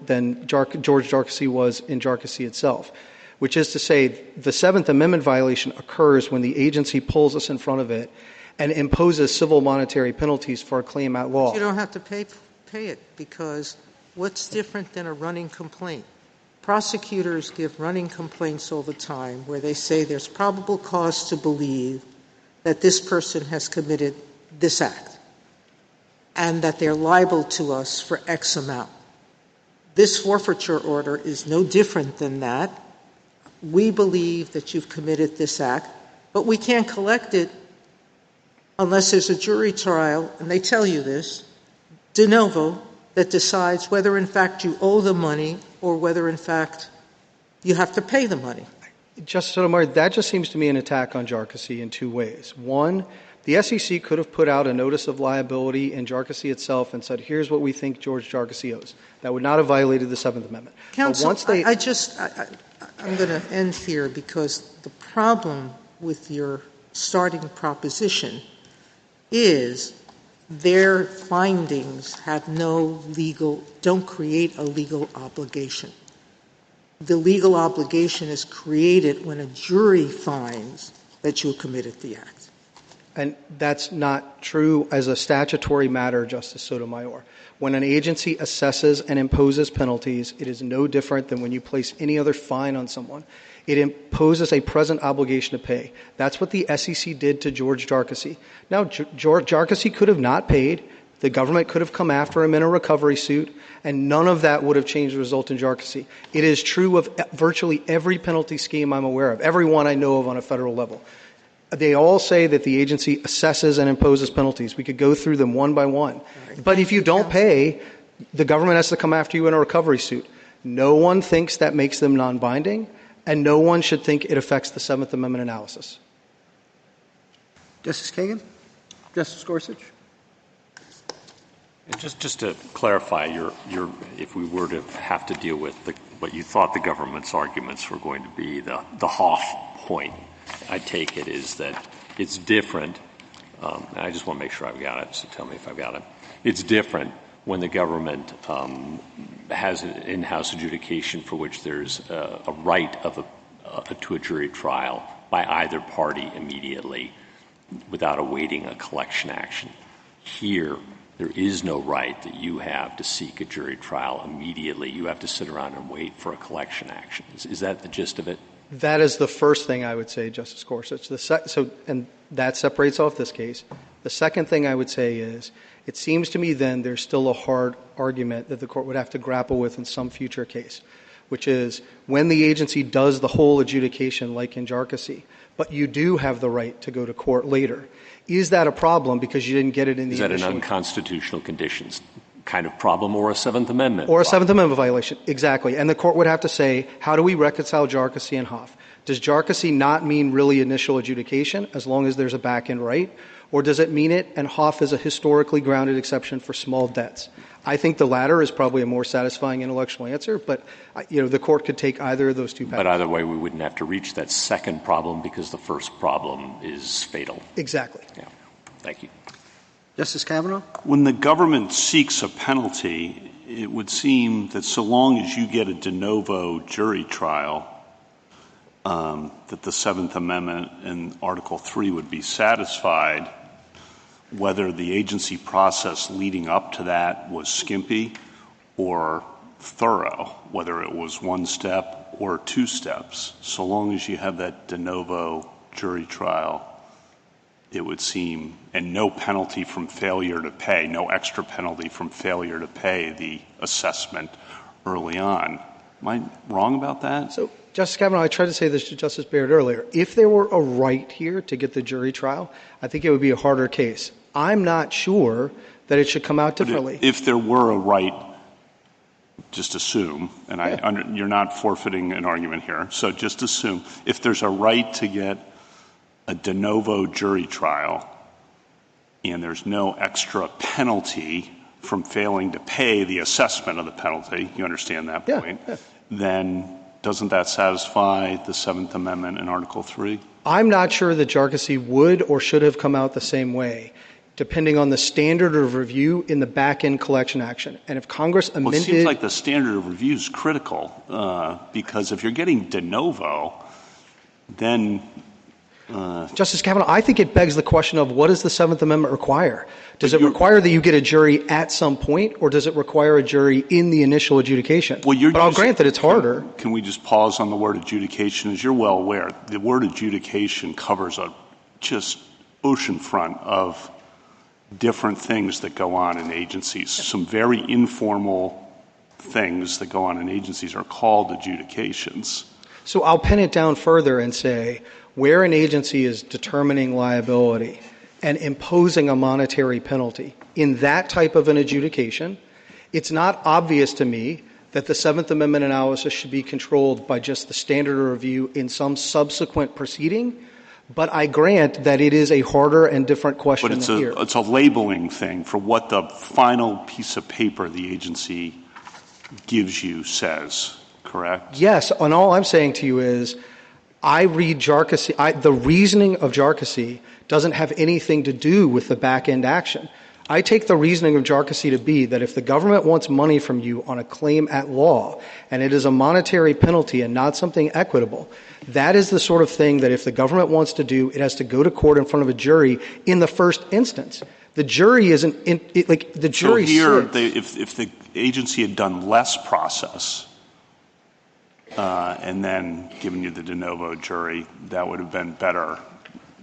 George Jarkissi was in Jarkissi itself, which is to say the Seventh Amendment violation occurs when the agency pulls us in front of it and imposes civil monetary penalties for a claim at law. But you don't have to pay it, because what's different than a running complaint? Prosecutors give running complaints all the time where they say there's probable cause to believe that this person has committed this act and that they're liable to us for X amount. This forfeiture order is no different than that. We believe that you've committed this act, but we can't collect it unless there's a jury trial, and they tell you this, de novo, that decides whether in fact you owe the money or whether in fact you have to pay the money. Justice Sotomayor, that just seems to me an attack on Jarkissi in two ways. One, the FCC could have put out a notice of liability in Jarkissi itself and said, here's what we think George Jarkissi owes. That would not have violated the Seventh Amendment. Counsel, I'm going to end here, because the problem with your starting proposition is their findings don't create a legal obligation. The legal obligation is created when a jury finds that you committed the act. And that's not true as a statutory matter, Justice Sotomayor. When an agency assesses and imposes penalties, it is no different than when you place any other fine on someone. It imposes a present obligation to pay. That's what the SEC did to George Jarkissi. Now, George Jarkissi could have not paid. The government could have come after him in a recovery suit, and none of that would have changed the result in Jarkissi. It is true of virtually every penalty scheme I'm aware of, every one I know of on a federal level. They all say that the agency assesses and imposes penalties. We could go through them one by one. But if you don't pay, the government has to come after you in a recovery suit. No one thinks that makes them non-binding, and no one should think it affects the Seventh Amendment analysis. Justice Kagan? Justice Gorsuch? And just to clarify, if we were to have to deal with what you thought the government's arguments were going to be, the Hoff point, I take it, is that it's different. I just want to make sure I've got it, so tell me if I've got it. It's different when the government has an in-house adjudication for which there's a right to a jury trial by either party immediately without awaiting a collection action. Here, there is no right that you have to seek a jury trial immediately. You have to sit around and wait for a collection action. Is that the gist of it? That is the first thing I would say, Justice Gorsuch. And that separates off this case. The second thing I would say is, it seems to me then there's still a hard argument that the court would have to grapple with in some future case, which is when the agency does the whole adjudication like in Jarkissi, but you do have the right to go to court later. Is that a problem because you didn't get it in the initial? Is that an unconstitutional conditions kind of problem or a Seventh Amendment Or a problem? Seventh Amendment violation, exactly. And the court would have to say, how do we reconcile Jarkissi and Hoff? Does Jarkissi not mean really initial adjudication as long as there's a back-end right? Or does it mean it and Hoff is a historically grounded exception for small debts? I think the latter is probably a more satisfying intellectual answer, but the court could take either of those two paths. But either way, we wouldn't have to reach that second problem because the first problem is fatal. Exactly. Yeah. Thank you. Justice Kavanaugh? When the government seeks a penalty, it would seem that so long as you get a de novo jury trial, that the Seventh Amendment and Article 3 would be satisfied, whether the agency process leading up to that was skimpy or thorough, whether it was one step or two steps. So long as you have that de novo jury trial, it would seem, and no penalty from failure to pay, no extra penalty from failure to pay the assessment early on. Am I wrong about that? So, Justice Kavanaugh, I tried to say this to Justice Barrett earlier. If there were a right here to get the jury trial, I think it would be a harder case. I'm not sure that it should come out differently. If there were a right, just assume, and you're not forfeiting an argument here, so just assume, if there's a right to get a de novo jury trial and there's no extra penalty from failing to pay the assessment of the penalty, you understand that point, then doesn't that satisfy the Seventh Amendment in Article 3? I'm not sure that Jarkissi would or should have come out the same way, depending on the standard of review in the back-end collection action. And if Congress amended... Well, it seems like the standard of review is critical, because if you're getting de novo, then... Justice Kavanaugh, I think it begs the question of what does the Seventh Amendment require? Does it require that you get a jury at some point, or does it require a jury in the initial adjudication? But I'll grant that it's harder. Can we just pause on the word adjudication? As you're well aware, the word adjudication covers a just oceanfront of different things that go on in agencies. Some very informal things that go on in agencies are called adjudications. So I'll pin it down further and say where an agency is determining liability and imposing a monetary penalty in that type of an adjudication, it's not obvious to me that the Seventh Amendment analysis should be controlled by just the standard of review in some subsequent proceeding. But I grant that it is a harder and different question than here. But it's a labeling thing for what the final piece of paper the agency gives you says, correct? Yes, and all I'm saying to you is I read Jarkissi, the reasoning of Jarkissi doesn't have anything to do with the back-end action. I take the reasoning of Jarkissi to be that if the government wants money from you on a claim at law, and it is a monetary penalty and not something equitable, that is the sort of thing that if the government wants to do, it has to go to court in front of a jury in the first instance. The jury isn't the jury. So here, if the agency had done less process and then given you the de novo jury, that would have been better,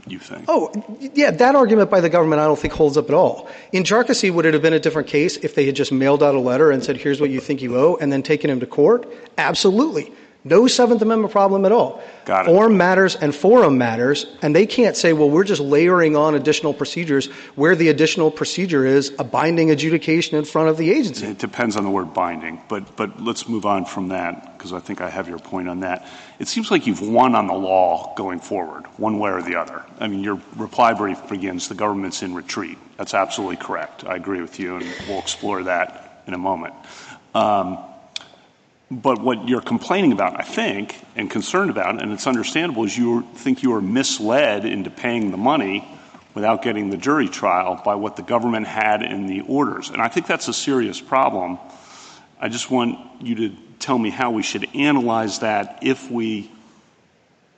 you think? Oh, yeah, that argument by the government I don't think holds up at all. In Jarkissi, would it have been a different case if they had just mailed out a letter and said, here's what you think you owe, and then taken him to court? Absolutely. No Seventh Amendment problem at all. Got it. Form matters and forum matters, and they can't say, well, we're just layering on additional procedures where the additional procedure is a binding adjudication in front of the agency. It depends on the word binding, but let's move on from that because I think I have your point on that. It seems like you've won on the law going forward, one way or the other. I mean, your reply brief begins, the government's in retreat. That's absolutely correct. I agree with you, and we'll explore that in a moment. But what you're complaining about, I think, and concerned about, and it's understandable, is you think you were misled into paying the money without getting the jury trial by what the government had in the orders. And I think that's a serious problem. I just want you to tell me how we should analyze that if we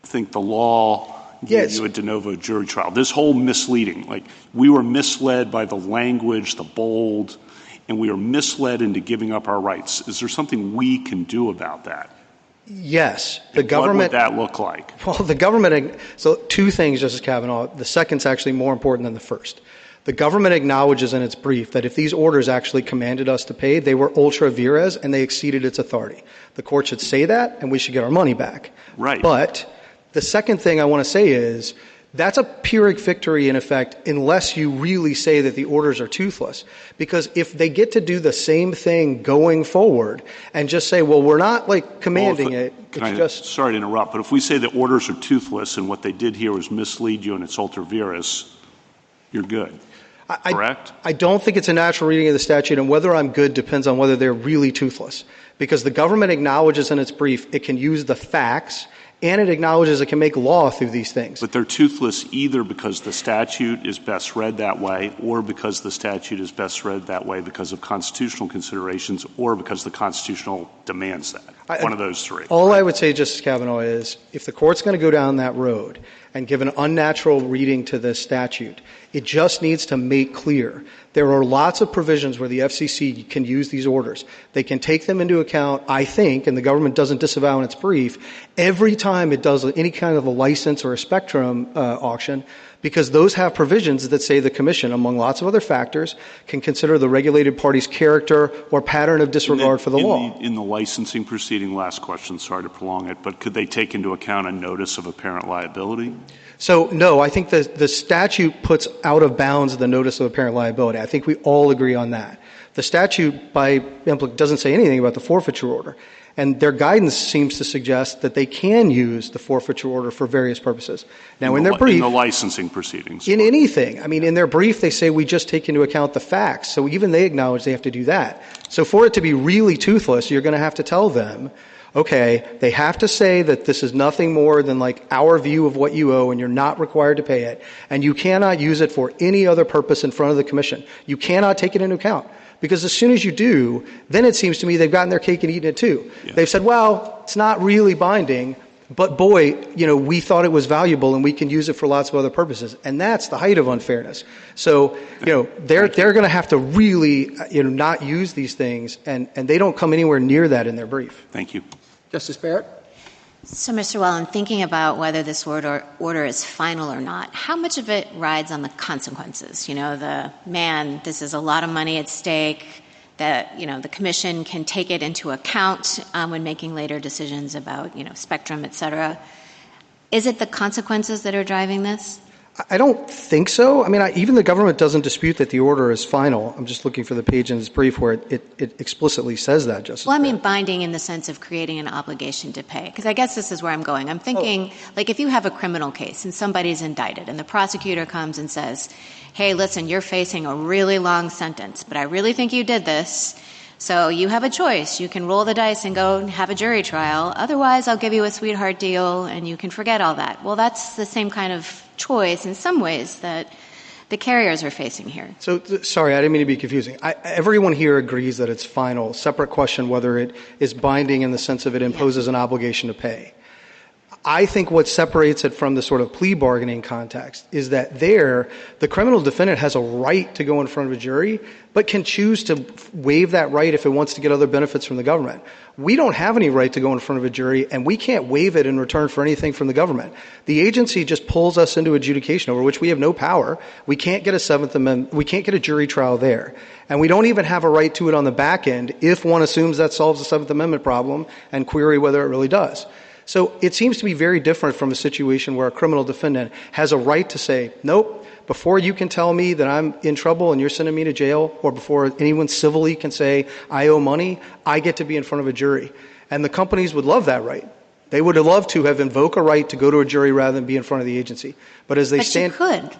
think the law gives you a de novo jury trial. This whole misleading, like we were misled by the language, the bold, and we are misled into giving up our rights. Is there something we can do about that? Yes. What would that look like? Well, the government, so two things, Justice Kavanaugh. The second's actually more important than the first. The government acknowledges in its brief that if these orders actually commanded us to pay, they were ultra vires and they exceeded its authority. The court should say that, and we should get our money back. Right. But the second thing I want to say is that's a Pyrrhic victory, in effect, unless you really say that the orders are toothless. Because if they get to do the same thing going forward and just say, well, we're not commanding Sorry to interrupt, but if we say the orders are toothless and what they did here was mislead you and it's ultra vires, you're good. Correct? I don't think it's a natural reading of the statute, and whether I'm good depends on whether they're really toothless. Because the government acknowledges in its brief it can use the facts, and it acknowledges it can make law through these things. But they're toothless either because the statute is best read that way, or because the statute is best read that way because of constitutional considerations, or because the Constitutional demands that. One of those three. All I would say, Justice Kavanaugh, is if the court's going to go down that road and give an unnatural reading to this statute, it just needs to make clear there are lots of provisions where the FCC can use these orders. They can take them into account, I think, and the government doesn't disavow in its brief, every time it does any kind of a license or a spectrum auction, because those have provisions that say the Commission, among lots of other factors, can consider the regulated party's character or pattern of disregard for the law. In the licensing proceeding, last question, sorry to prolong it, but could they take into account a notice of apparent liability? So, no, I think the statute puts out of bounds the notice of apparent liability. I think we all agree on that. The statute, by implication, doesn't say anything about the forfeiture order. And their guidance seems to suggest that they can use the forfeiture order for various purposes. Now, in their brief, in the licensing proceedings. In anything. I mean, in their brief, they say we just take into account the facts. So even they acknowledge they have to do that. So for it to be really toothless, you're going to have to tell them, okay, they have to say that this is nothing more than our view of what you owe and you're not required to pay it. And you cannot use it for any other purpose in front of the Commission. You cannot take it into account. Because as soon as you do, then it seems to me they've gotten their cake and eaten it too. Yeah. They've said, well, it's not really binding, but boy, we thought it was valuable and we can use it for lots of other purposes. And that's the height of unfairness. So, they're going to have to really, not use these things, and they don't come anywhere near that in their brief. Thank you. Justice Barrett? So, Mr. Well, in thinking about whether this order is final or not, how much of it rides on the consequences? This is a lot of money at stake, that, the Commission can take it into account when making later decisions about, spectrum, et cetera. Is it the consequences that are driving this? I don't think so. I mean, even the government doesn't dispute that the order is final. I'm just looking for the page in its brief where it explicitly says that, Justice. Well, I mean binding in the sense of creating an obligation to pay. Because I guess this is where I'm going. I'm thinking, if you have a criminal case and somebody's indicted and the prosecutor comes and says, hey, listen, you're facing a really long sentence, but I really think you did this. So you have a choice. You can roll the dice and go and have a jury trial. Otherwise, I'll give you a sweetheart deal and you can forget all that. Well, that's the same kind of choice in some ways that the carriers are facing here. So, sorry, I didn't mean to be confusing. Everyone here agrees that it's final. Separate question whether it is binding in the sense of it imposes an obligation to pay. I think what separates it from the sort of plea bargaining context is that the criminal defendant has a right to go in front of a jury, but can choose to waive that right if it wants to get other benefits from the government. We don't have any right to go in front of a jury, and we can't waive it in return for anything from the government. The agency just pulls us into adjudication over which we have no power. We can't get a Seventh Amendment. We can't get a jury trial there. And we don't even have a right to it on the back end if one assumes that solves the Seventh Amendment problem and query whether it really does. So it seems to be very different from a situation where a criminal defendant has a right to say, nope, before you can tell me that I'm in trouble and you're sending me to jail, or before anyone civilly can say I owe money, I get to be in front of a jury. And the companies would love that right. They would love to have invoked a right to go to a jury rather than be in front of the agency. But as they stand, you could.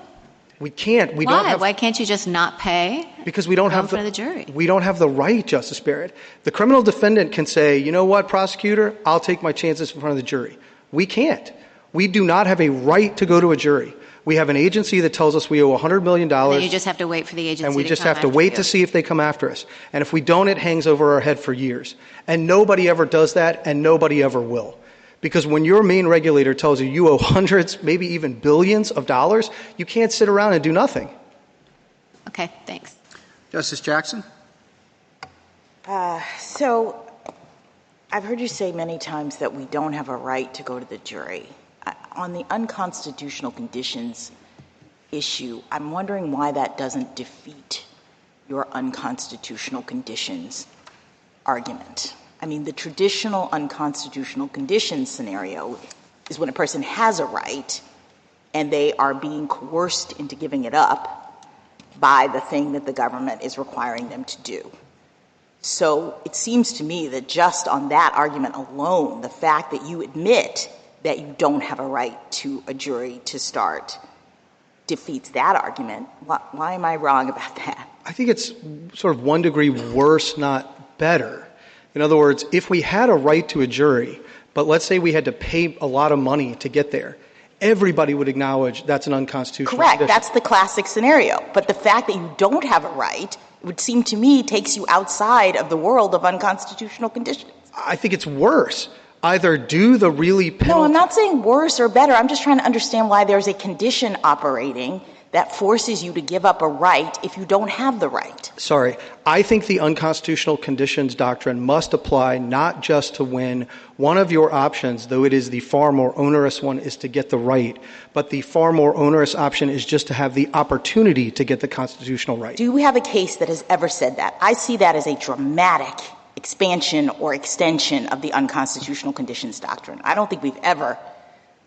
We can't. We Why? don't have. Why can't you just not pay? Because we don't have in front of the jury. We don't have the right, Justice Barrett. The criminal defendant can say, you know what, prosecutor, I'll take my chances in front of the jury. We can't. We do not have a right to go to a jury. We have an agency that tells us we owe $100 million. And you just have to wait for the agency and we just have to wait to see if they come after us. And if we don't, it hangs over our head for years. And nobody ever does that, and nobody ever will. Because when your main regulator tells you you owe hundreds, maybe even billions of dollars, you can't sit around and do nothing. Okay, thanks. Justice Jackson? So I've heard you say many times that we don't have a right to go to the jury. On the unconstitutional conditions, issue, I'm wondering why that doesn't defeat your unconstitutional conditions argument. I mean, the traditional unconstitutional conditions scenario is when a person has a right and they are being coerced into giving it up by the thing that the government is requiring them to do. So it seems to me that just on that argument alone, the fact that you admit that you don't have a right to a jury to start defeats that argument. Why am I wrong about that? I think it's sort of 1 degree worse, not better. In other words, if we had a right to a jury, but let's say we had to pay a lot of money to get there, everybody would acknowledge that's an unconstitutional Correct. condition. That's the classic scenario. But the fact that you don't have a right, it would seem to me, takes you outside of the world of unconstitutional conditions. I think it's worse. Either do the really penalty. No, I'm not saying worse or better. I'm just trying to understand why there's a condition operating that forces you to give up a right if you don't have the right. Sorry. I think the unconstitutional conditions doctrine must apply not just to when one of your options, though it is the far more onerous one, is to get the right, but the far more onerous option is just to have the opportunity to get the constitutional right. Do we have a case that has ever said that? I see that as a dramatic expansion or extension of the unconstitutional conditions doctrine. I don't think we've ever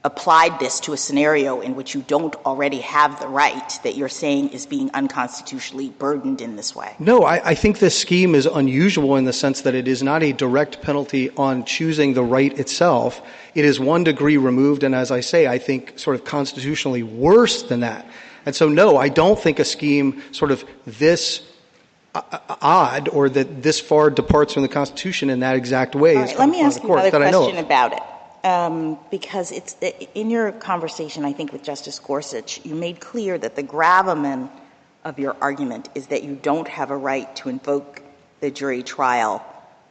applied this to a scenario in which you don't already have the right that you're saying is being unconstitutionally burdened in this way. No, I think this scheme is unusual in the sense that it is not a direct penalty on choosing the right itself. It is 1 degree removed, and as I say, I think sort of constitutionally worse than that. And so, no, I don't think a scheme sort of this odd or that this far departs from the Constitution in that exact way. All right, let me ask you another question about it. Because it's in your conversation, I think, with Justice Gorsuch, you made clear that the gravamen of your argument is that you don't have a right to invoke the jury trial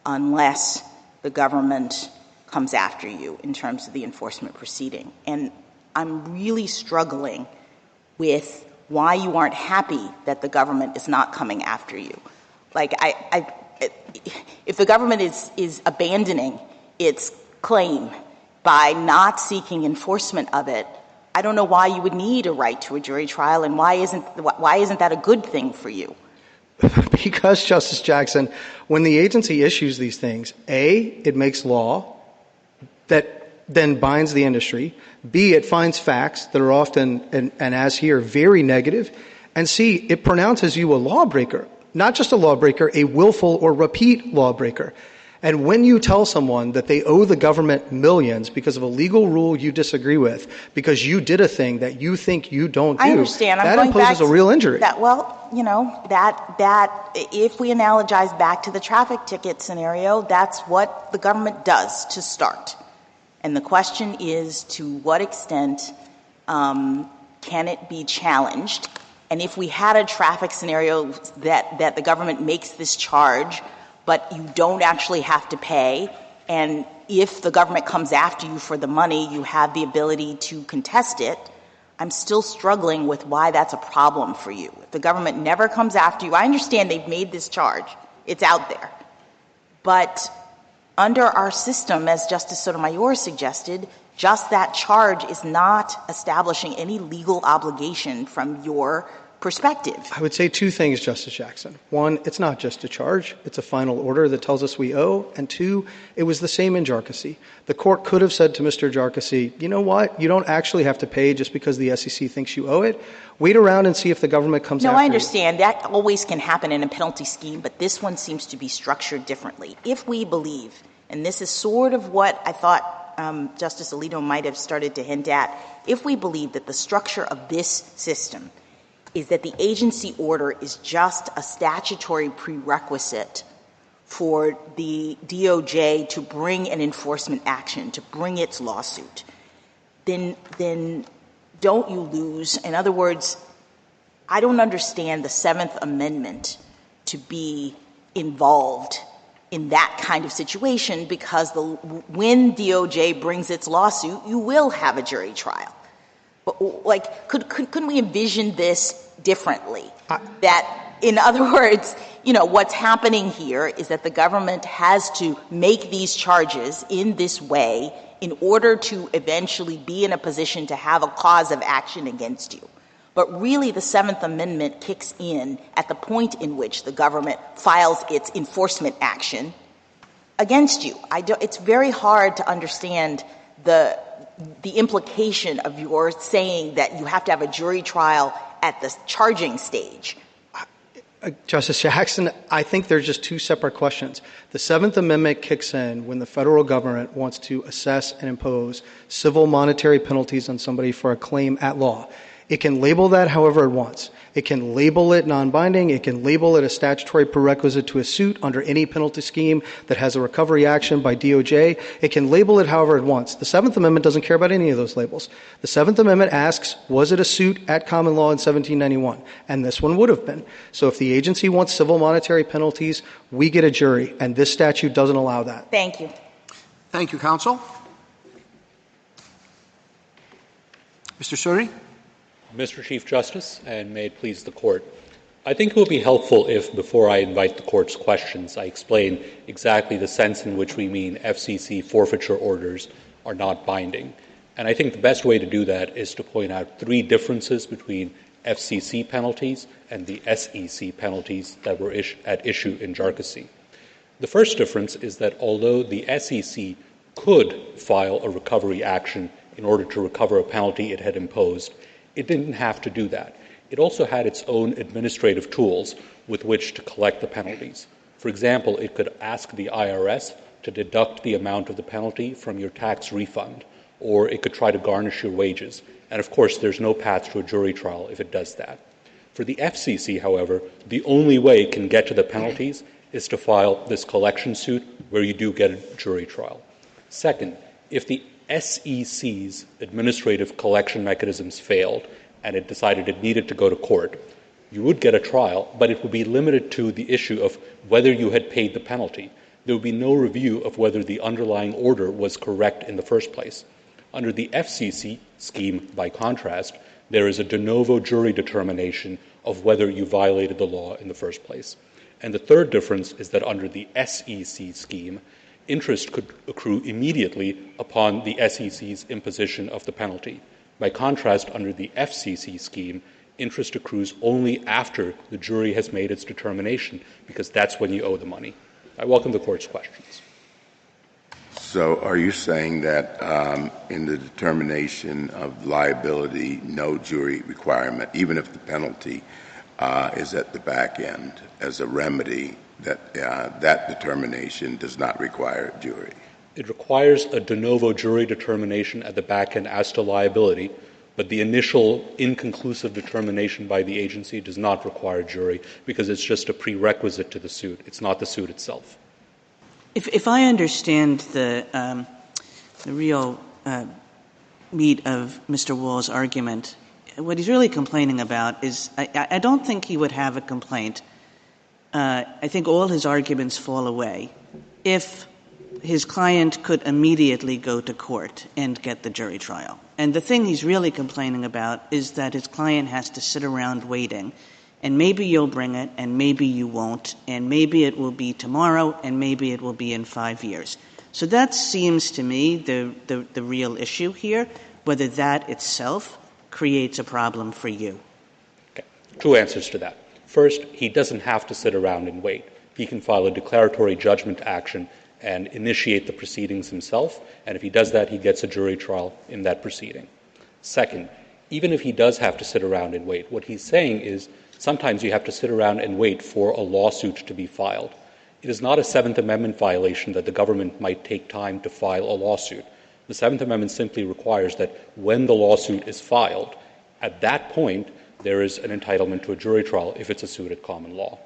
unless the government comes after you in terms of the enforcement proceeding. And I'm really struggling with why you aren't happy that the government is not coming after you. Like, if the government is abandoning its claim by not seeking enforcement of it, I don't know why you would need a right to a jury trial, and why isn't that a good thing for you? Because, Justice Jackson, when the agency issues these things, A, it makes law that then binds the industry, B, it finds facts that are often, and as here, very negative, and C, it pronounces you a lawbreaker, not just a lawbreaker, a willful or repeat lawbreaker. And when you tell someone that they owe the government millions because of a legal rule you disagree with, because you did a thing that you think you don't do, I understand. that imposes a real injury. That if we analogize back to the traffic ticket scenario, that's what the government does to start. And the question is, to what extent can it be challenged? And if we had a traffic scenario that the government makes this charge, but you don't actually have to pay, and if the government comes after you for the money, you have the ability to contest it, I'm still struggling with why that's a problem for you. If the government never comes after you, I understand they've made this charge. It's out there. But under our system, as Justice Sotomayor suggested, just that charge is not establishing any legal obligation from your perspective. I would say 2 things, Justice Jackson. 1, it's not just a charge. It's a final order that tells us we owe. And 2, it was the same in Jarkissi. The court could have said to Mr. Jarkissi, you know what? You don't actually have to pay just because the SEC thinks you owe it. Wait around and see if the government comes after you. No, I understand. That always can happen in a penalty scheme, but this one seems to be structured differently. If we believe, and this is sort of what I thought Justice Alito might have started to hint at, if we believe that the structure of this system is that the agency order is just a statutory prerequisite for the DOJ to bring an enforcement action, to bring its lawsuit, then don't you lose? In other words, I don't understand the Seventh Amendment to be involved in that kind of situation, because when DOJ brings its lawsuit, you will have a jury trial. But, couldn't we envision this differently? That, in other words, what's happening here is that the government has to make these charges in this way in order to eventually be in a position to have a cause of action against you. But really, the Seventh Amendment kicks in at the point in which the government files its enforcement action against you. It's very hard to understand the implication of your saying that you have to have a jury trial at the charging stage. Justice Jackson, I think there's just two separate questions. The Seventh Amendment kicks in when the federal government wants to assess and impose civil monetary penalties on somebody for a claim at law. It can label that however it wants. It can label it non-binding. It can label it a statutory prerequisite to a suit under any penalty scheme that has a recovery action by DOJ. It can label it however it wants. The Seventh Amendment doesn't care about any of those labels. The Seventh Amendment asks, was it a suit at common law in 1791? And this one would have been. So if the agency wants civil monetary penalties, we get a jury, and this statute doesn't allow that. Thank you. Thank you, counsel. Mr. Suri? Mr. Chief Justice, and may it please the Court, I think it would be helpful if, before I invite the Court's questions, I explain exactly the sense in which we mean FCC forfeiture orders are not binding. And I think the best way to do that is to point out three differences between FCC penalties and the SEC penalties that were at issue in Jarkissi. The first difference is that although the SEC could file a recovery action in order to recover a penalty it had imposed, it didn't have to do that. It also had its own administrative tools with which to collect the penalties. For example, it could ask the IRS to deduct the amount of the penalty from your tax refund, or it could try to garnish your wages. And of course, there's no path to a jury trial if it does that. For the FCC, however, the only way it can get to the penalties is to file this collection suit where you do get a jury trial. Second, if the SEC's administrative collection mechanisms failed and it decided it needed to go to court, you would get a trial, but it would be limited to the issue of whether you had paid the penalty. There would be no review of whether the underlying order was correct in the first place. Under the FCC scheme, by contrast, there is a de novo jury determination of whether you violated the law in the first place. And the third difference is that under the SEC scheme, interest could accrue immediately upon the SEC's imposition of the penalty. By contrast, under the FCC scheme, interest accrues only after the jury has made its determination, because that's when you owe the money. I welcome the Court's questions. So are you saying that in the determination of liability, no jury requirement, even if the penalty is at the back end as a remedy, that that determination does not require a jury? It requires a de novo jury determination at the back end as to liability, but the initial inconclusive determination by the agency does not require a jury because it's just a prerequisite to the suit. It's not the suit itself. If I understand the real meat of Mr. Wall's argument, what he's really complaining about is I don't think he would have a complaint. I think all his arguments fall away if his client could immediately go to court and get the jury trial. And the thing he's really complaining about is that his client has to sit around waiting, and maybe you'll bring it, and maybe you won't, and maybe it will be tomorrow, and maybe it will be in 5 years. So that seems to me the real issue here, whether that itself creates a problem for you. Okay. Two answers to that. First, he doesn't have to sit around and wait. He can file a declaratory judgment action and initiate the proceedings himself, and if he does that, he gets a jury trial in that proceeding. Second, even if he does have to sit around and wait, what he's saying is sometimes you have to sit around and wait for a lawsuit to be filed. It is not a Seventh Amendment violation that the government might take time to file a lawsuit. The Seventh Amendment simply requires that when the lawsuit is filed, at that point, there is an entitlement to a jury trial if it's a suit at common law.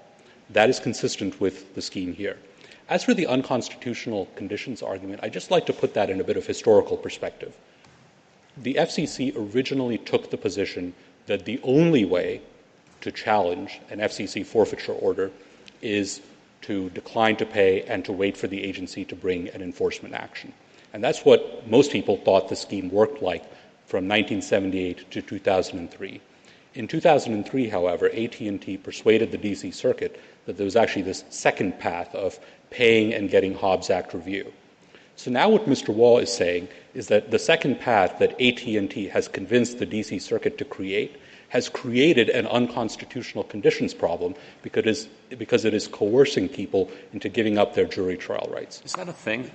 That is consistent with the scheme here. As for the unconstitutional conditions argument, I'd just like to put that in a bit of historical perspective. The FCC originally took the position that the only way to challenge an FCC forfeiture order is to decline to pay and to wait for the agency to bring an enforcement action. And that's what most people thought the scheme worked like from 1978 to 2003. In 2003, however, AT&T persuaded the D.C. Circuit that there was actually this second path of paying and getting Hobbs Act review. So now what Mr. Wall is saying is that the second path that AT&T has convinced the D.C. Circuit to create has created an unconstitutional conditions problem because it is coercing people into giving up their jury trial rights. Is that a thing?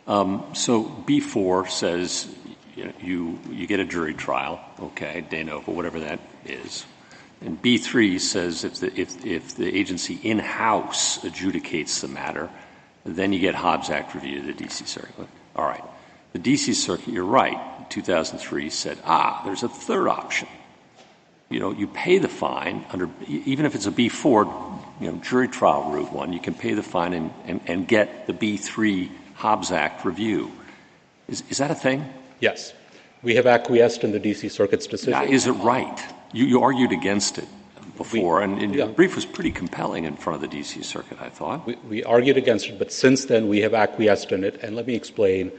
So B4 says you get a jury trial, okay, de novo, whatever that is. And B3 says if the agency in-house adjudicates the matter, then you get Hobbs Act review of the D.C. Circuit. All right. The D.C. Circuit, you're right, 2003 said, there's a third option. You pay the fine even if it's a B4, jury trial route one, you can pay the fine and get the B3 Hobbs Act review. Is that a thing? Yes. We have acquiesced in the D.C. Circuit's decision. Is it right? You argued against it before, and your brief was pretty compelling in front of the D.C. Circuit, I thought. We argued against it, but since then we have acquiesced in it, and let me explain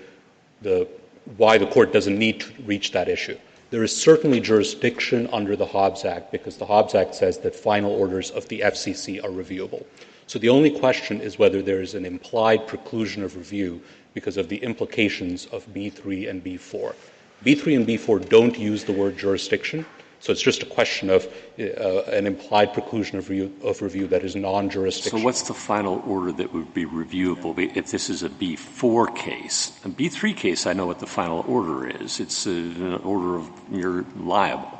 why the Court doesn't need to reach that issue. There is certainly jurisdiction under the Hobbs Act because the Hobbs Act says that final orders of the FCC are reviewable. So the only question is whether there is an implied preclusion of review because of the implications of B3 and B4. B3 and B4 don't use the word jurisdiction, so it's just a question of an implied preclusion of review that is non-jurisdictional. So what's the final order that would be reviewable if this is a B4 case? A B3 case, I know what the final order is. It's an order of you're liable.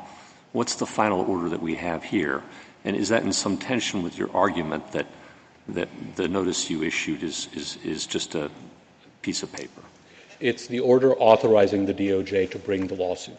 What's the final order that we have here? And is that in some tension with your argument that the notice you issued is just a piece of paper? It's the order authorizing the DOJ to bring the lawsuit.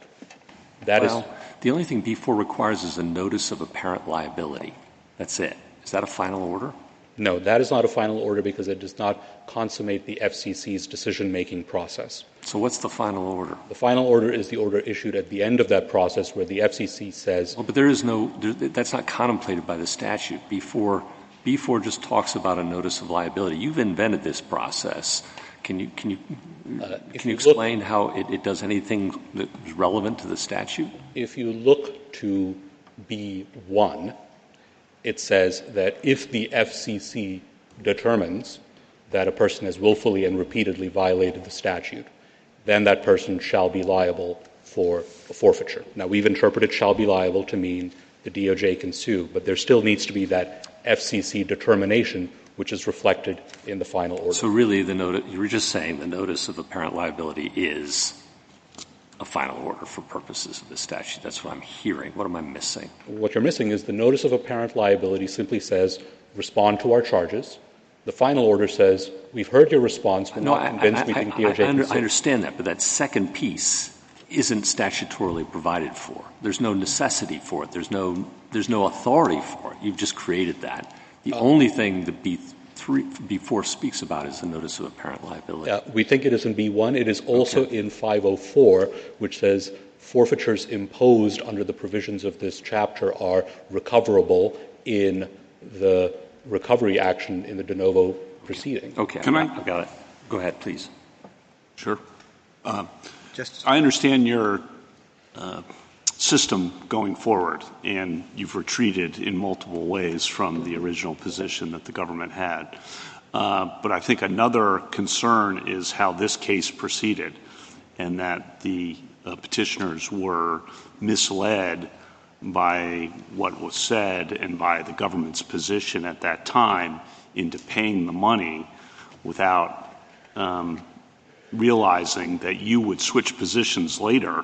The only thing B4 requires is a notice of apparent liability. That's it. Is that a final order? No, that is not a final order because it does not consummate the FCC's decision-making process. So what's the final order? The final order is the order issued at the end of that process where the FCC says... Well, but that's not contemplated by the statute. B4 just talks about a notice of liability. You've invented this process. Can you explain how it does anything that's relevant to the statute? If you look to B1, it says that if the FCC determines that a person has willfully and repeatedly violated the statute, then that person shall be liable for a forfeiture. Now, we've interpreted shall be liable to mean the DOJ can sue, but there still needs to be that FCC determination which is reflected in the final order. So really, you were just saying the notice of apparent liability is a final order for purposes of the statute. That's what I'm hearing. What am I missing? What you're missing is the notice of apparent liability simply says, respond to our charges. The final order says, we've heard your response. We're not convinced we think DOJ can sue. I understand that, but that second piece isn't statutorily provided for. There's no necessity for it. There's no authority for it. You've just created that. The only thing that B4 speaks about is the notice of apparent liability. We think it is in B1. It is also in 504, which says forfeitures imposed under the provisions of this chapter are recoverable in the recovery action in the de novo proceeding. Okay. I got it. Go ahead, please. Sure. I understand your system going forward, and you've retreated in multiple ways from the original position that the government had. But I think another concern is how this case proceeded, and that the petitioners were misled by what was said and by the government's position at that time into paying the money without realizing that you would switch positions later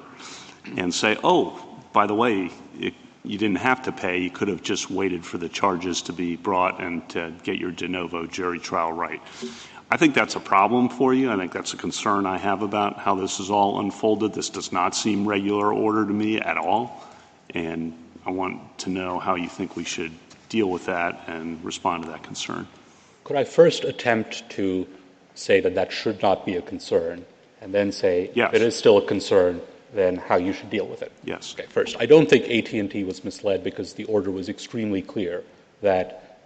and say, oh, by the way, you didn't have to pay. You could have just waited for the charges to be brought and to get your de novo jury trial right. I think that's a problem for you. I think that's a concern I have about how this is all unfolded. This does not seem regular order to me at all. And I want to know how you think we should deal with that and respond to that concern. Could I first attempt to say that should not be a concern, and then say if it is still a concern, then how you should deal with it? Yes. Okay, first, I don't think AT&T was misled because the order was extremely clear that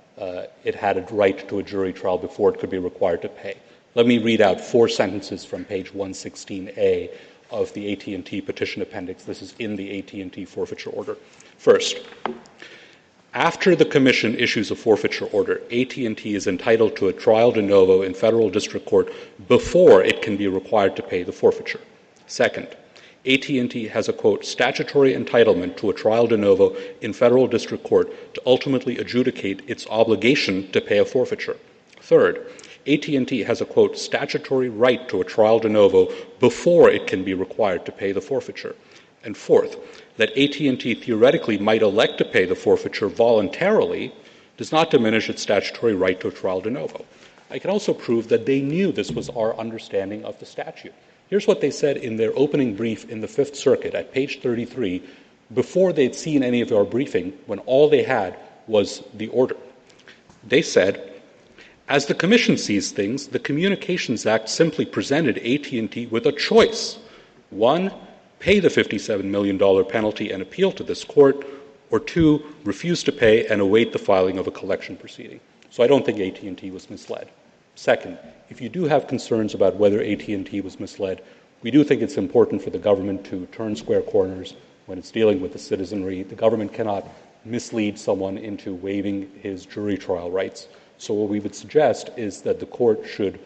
it had a right to a jury trial before it could be required to pay. Let me read out 4 sentences from page 116A of the AT&T petition appendix. This is in the AT&T forfeiture order. First, after the Commission issues a forfeiture order, AT&T is entitled to a trial de novo in federal district court before it can be required to pay the forfeiture. Second, AT&T has a, quote, statutory entitlement to a trial de novo in federal district court to ultimately adjudicate its obligation to pay a forfeiture. Third, AT&T has a, quote, statutory right to a trial de novo before it can be required to pay the forfeiture. And fourth, that AT&T theoretically might elect to pay the forfeiture voluntarily does not diminish its statutory right to a trial de novo. I can also prove that they knew this was our understanding of the statute. Here's what they said in their opening brief in the Fifth Circuit at page 33 before they'd seen any of our briefing, when all they had was the order. They said, as the Commission sees things, the Communications Act simply presented AT&T with a choice. One, pay the $57 million penalty and appeal to this court, or two, refuse to pay and await the filing of a collection proceeding. So I don't think AT&T was misled. Second, if you do have concerns about whether AT&T was misled, we do think it's important for the government to turn square corners when it's dealing with the citizenry. The government cannot mislead someone into waiving his jury trial rights. So what we would suggest is that the court should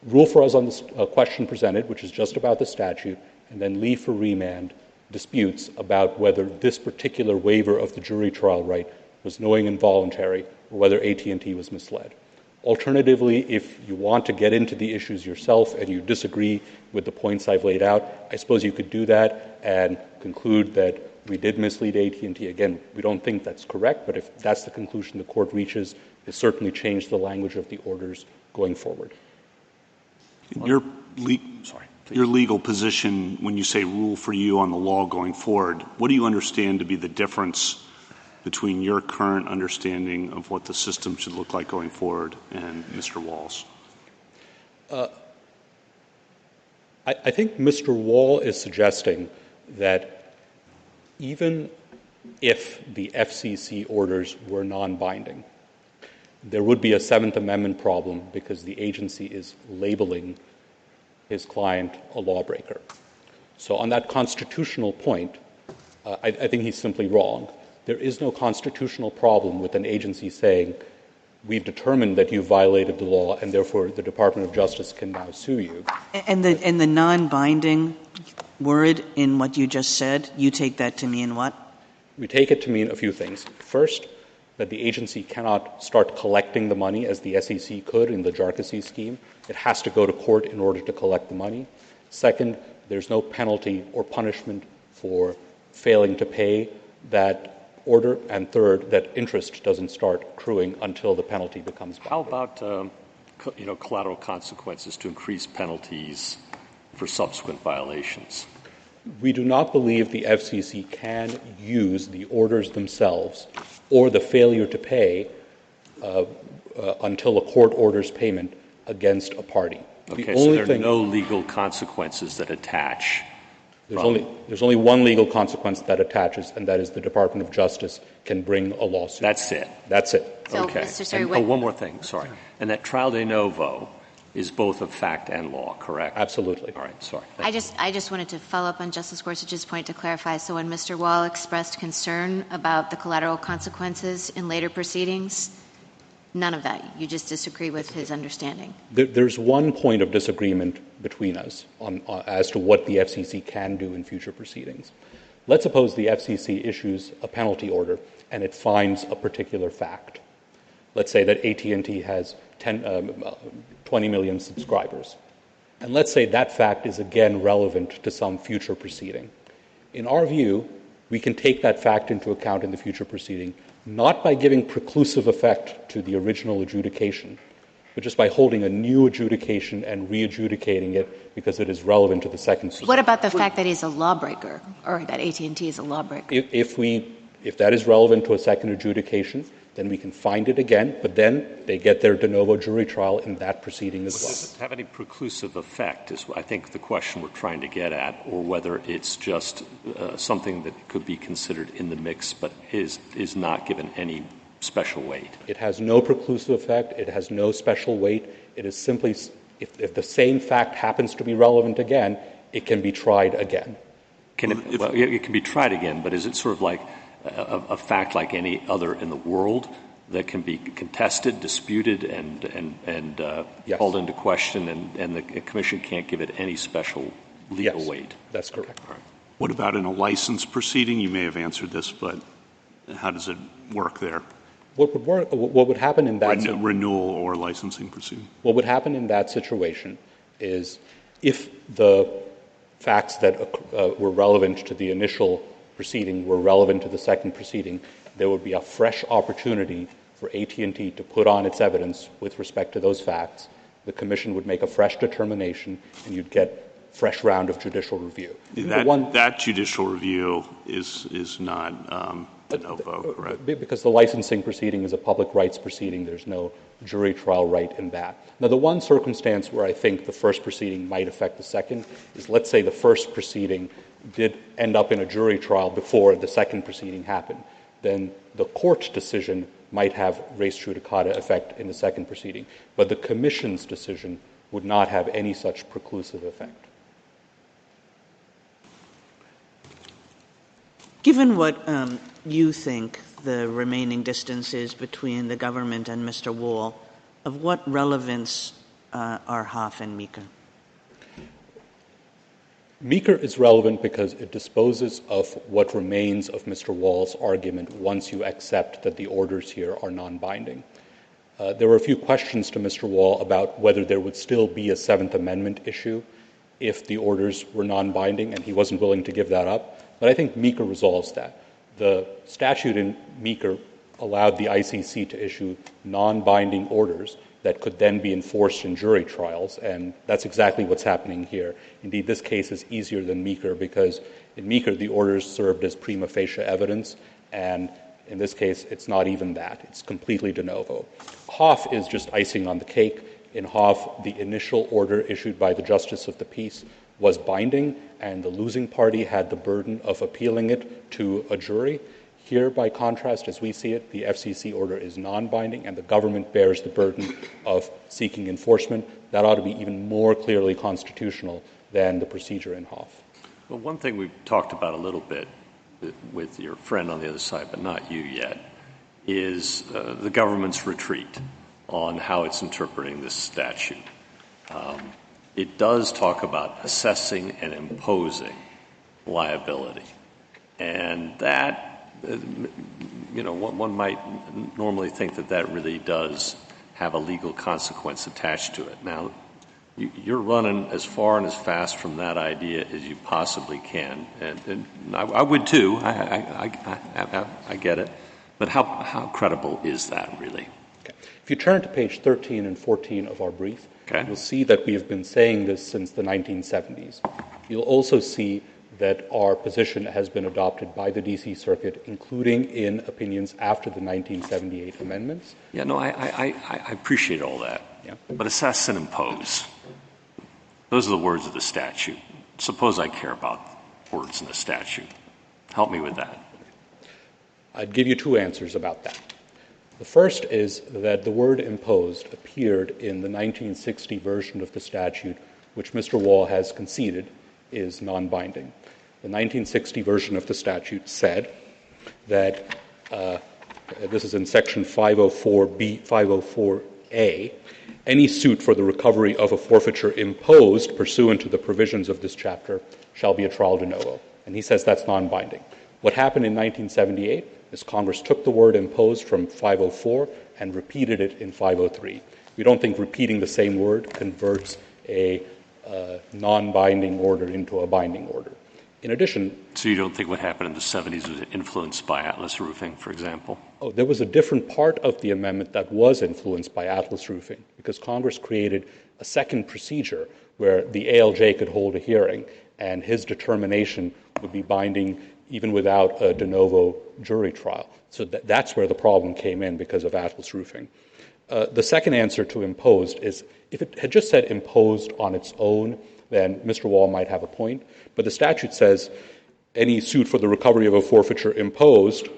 rule for us on the question presented, which is just about the statute, and then leave for remand disputes about whether this particular waiver of the jury trial right was knowing and voluntary, or whether AT&T was misled. Alternatively, if you want to get into the issues yourself and you disagree with the points I've laid out, I suppose you could do that and conclude that we did mislead AT&T. Again, we don't think that's correct, but if that's the conclusion the court reaches, it certainly changed the language of the orders going forward. Your legal position, when you say rule for you on the law going forward, what do you understand to be the difference between your current understanding of what the system should look like going forward and Mr. Wall's? I think Mr. Wall is suggesting that even if the FCC orders were non-binding, there would be a Seventh Amendment problem because the agency is labeling his client a lawbreaker. So on that constitutional point, I think he's simply wrong. There is no constitutional problem with an agency saying, we've determined that you violated the law and therefore the Department of Justice can now sue you. And the non-binding word in what you just said, you take that to mean what? We take it to mean a few things. First, that the agency cannot start collecting the money as the SEC could in the Jarkissi scheme. It has to go to court in order to collect the money. Second, there's no penalty or punishment for failing to pay that order. And third, that interest doesn't start accruing until the penalty becomes binding. How about collateral consequences to increase penalties for subsequent violations? We do not believe the FCC can use the orders themselves or the failure to pay until a court orders payment against a party. Okay, so there are no legal consequences that attach. There's only one legal consequence that attaches, and that is the Department of Justice can bring a lawsuit. That's it? That's it. So, okay. Mr. Sorry, one more thing, sorry. And that trial de novo is both of fact and law, correct? Absolutely. All right, sorry. I just wanted to follow up on Justice Gorsuch's point to clarify. So when Mr. Wall expressed concern about the collateral consequences in later proceedings, none of that. You just disagree with his understanding. There's one point of disagreement between us as to what the FCC can do in future proceedings. Let's suppose the FCC issues a penalty order and it finds a particular fact. Let's say that AT&T has 20 million subscribers. And let's say that fact is again relevant to some future proceeding. In our view, we can take that fact into account in the future proceeding, not by giving preclusive effect to the original adjudication, but just by holding a new adjudication and re-adjudicating it because it is relevant to the second proceeding. What about the fact that he's a lawbreaker, or that AT&T is a lawbreaker? If that is relevant to a second adjudication, then we can find it again, but then they get their de novo jury trial in that proceeding as well. Does it have any preclusive effect is, I think, the question we're trying to get at, or whether it's just something that could be considered in the mix but is not given any special weight? It has no preclusive effect. It has no special weight. It is simply, if the same fact happens to be relevant again, it can be tried again. It can be tried again, but is it sort of like a fact like any other in the world that can be contested, disputed, and yes. called into question, and the Commission can't give it any special legal Yes, weight. that's correct. All right. What about in a license proceeding? You may have answered this, but how does it work there? What would happen in that renewal or licensing proceeding? What would happen in that situation is if the facts that were relevant to the initial proceeding were relevant to the second proceeding, there would be a fresh opportunity for AT&T to put on its evidence with respect to those facts. The Commission would make a fresh determination, and you'd get fresh round of judicial review. That judicial review is not de novo, correct? Because the licensing proceeding is a public rights proceeding. There's no jury trial right in that. Now, the one circumstance where I think the first proceeding might affect the second is, let's say the first proceeding did end up in a jury trial before the second proceeding happened. Then the court's decision might have res judicata effect in the second proceeding. But the Commission's decision would not have any such preclusive effect. Given what you think the remaining distance is between the government and Mr. Wall, of what relevance are Hoff and Meeker? Meeker is relevant because it disposes of what remains of Mr. Wall's argument once you accept that the orders here are non-binding. There were a few questions to Mr. Wall about whether there would still be a Seventh Amendment issue if the orders were non-binding, and he wasn't willing to give that up. But I think Meeker resolves that. The statute in Meeker allowed the ICC to issue non-binding orders that could then be enforced in jury trials, and that's exactly what's happening here. Indeed, this case is easier than Meeker because in Meeker the orders served as prima facie evidence, and in this case it's not even that. It's completely de novo. Hoff is just icing on the cake. In Hoff, the initial order issued by the Justice of the Peace was binding, and the losing party had the burden of appealing it to a jury. Here, by contrast, as we see it, the FCC order is non-binding, and the government bears the burden of seeking enforcement. That ought to be even more clearly constitutional than the procedure in Hoff. Well, one thing we've talked about a little bit with your friend on the other side, but not you yet, is the government's retreat on how it's interpreting this statute. It does talk about assessing and imposing liability. And that, one might normally think that really does have a legal consequence attached to it. Now, you're running as far and as fast from that idea as you possibly can. And I would too. I get it. But how credible is that really? Okay. If you turn to page 13 and 14 of our brief, okay, you'll see that we have been saying this since the 1970s. You'll also see that our position has been adopted by the D.C. Circuit, including in opinions after the 1978 amendments. Yeah, no, I appreciate all that. Yeah. But assess and impose, those are the words of the statute. Suppose I care about words in the statute. Help me with that. I'd give you two answers about that. The first is that the word imposed appeared in the 1960 version of the statute, which Mr. Wall has conceded is non-binding. The 1960 version of the statute said that, this is in section 504A, any suit for the recovery of a forfeiture imposed pursuant to the provisions of this chapter shall be a trial de novo. And he says that's non-binding. What happened in 1978 is Congress took the word imposed from 504 and repeated it in 503. We don't think repeating the same word converts a non-binding order into a binding order. In addition... So you don't think what happened in the 70s was influenced by Atlas Roofing, for example? Oh, there was a different part of the amendment that was influenced by Atlas Roofing because Congress created a second procedure where the ALJ could hold a hearing and his determination would be binding even without a de novo jury trial. So that's where the problem came in because of Atlas Roofing. The second answer to imposed is if it had just said imposed on its own, then Mr. Wall might have a point. But the statute says any suit for the recovery of a forfeiture imposed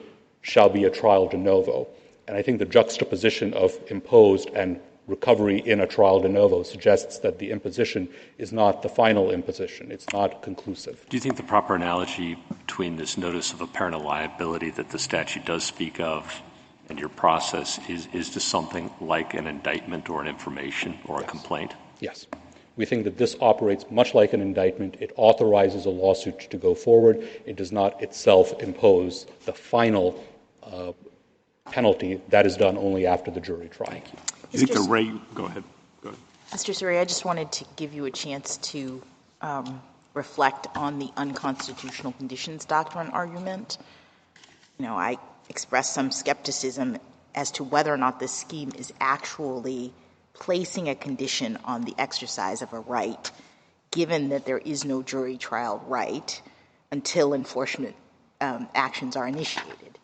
shall be a trial de novo. And I think the juxtaposition of imposed and recovery in a trial de novo suggests that the imposition is not the final imposition. It's not conclusive. Do you think the proper analogy between this notice of apparent liability that the statute does speak of and your process is to something like an indictment or an information or a complaint? Yes. We think that this operates much like an indictment. It authorizes a lawsuit to go forward. It does not itself impose the final penalty. That is done only after the jury trial. Thank you. You think the rate? Go ahead. Mr. Suri, I just wanted to give you a chance to reflect on the unconstitutional conditions doctrine argument. I expressed some skepticism as to whether or not this scheme is actually placing a condition on the exercise of a right, given that there is no jury trial right until enforcement actions are initiated.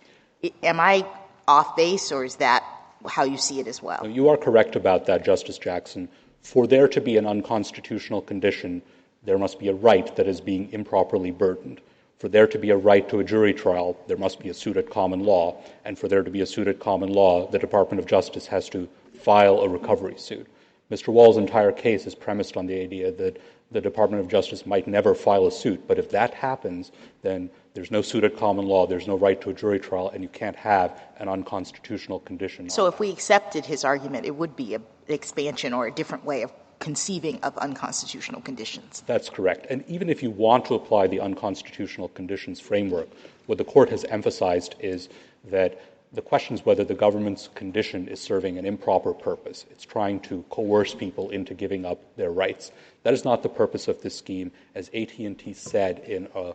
Am I off base, or is that how you see it as well? You are correct about that, Justice Jackson. For there to be an unconstitutional condition, there must be a right that is being improperly burdened. For there to be a right to a jury trial, there must be a suit at common law. And for there to be a suit at common law, the Department of Justice has to file a recovery suit. Mr. Wall's entire case is premised on the idea that the Department of Justice might never file a suit. But if that happens, then there's no suit at common law, there's no right to a jury trial, and you can't have an unconstitutional condition. So if we accepted his argument, it would be an expansion or a different way of conceiving of unconstitutional conditions. That's correct. And even if you want to apply the unconstitutional conditions framework, what the Court has emphasized is that the question is whether the government's condition is serving an improper purpose. It's trying to coerce people into giving up their rights. That is not the purpose of this scheme. As AT&T said in a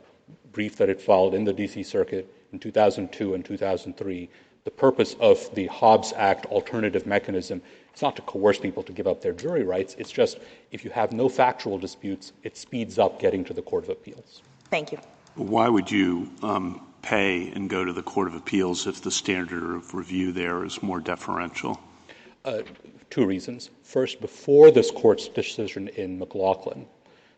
brief that it filed in the D.C. Circuit in 2002 and 2003, the purpose of the Hobbs Act alternative mechanism is not to coerce people to give up their jury rights. It's just if you have no factual disputes, it speeds up getting to the Court of Appeals. Thank you. Why would you pay and go to the Court of Appeals if the standard of review there is more deferential? Two reasons. First, before this Court's decision in McLaughlin,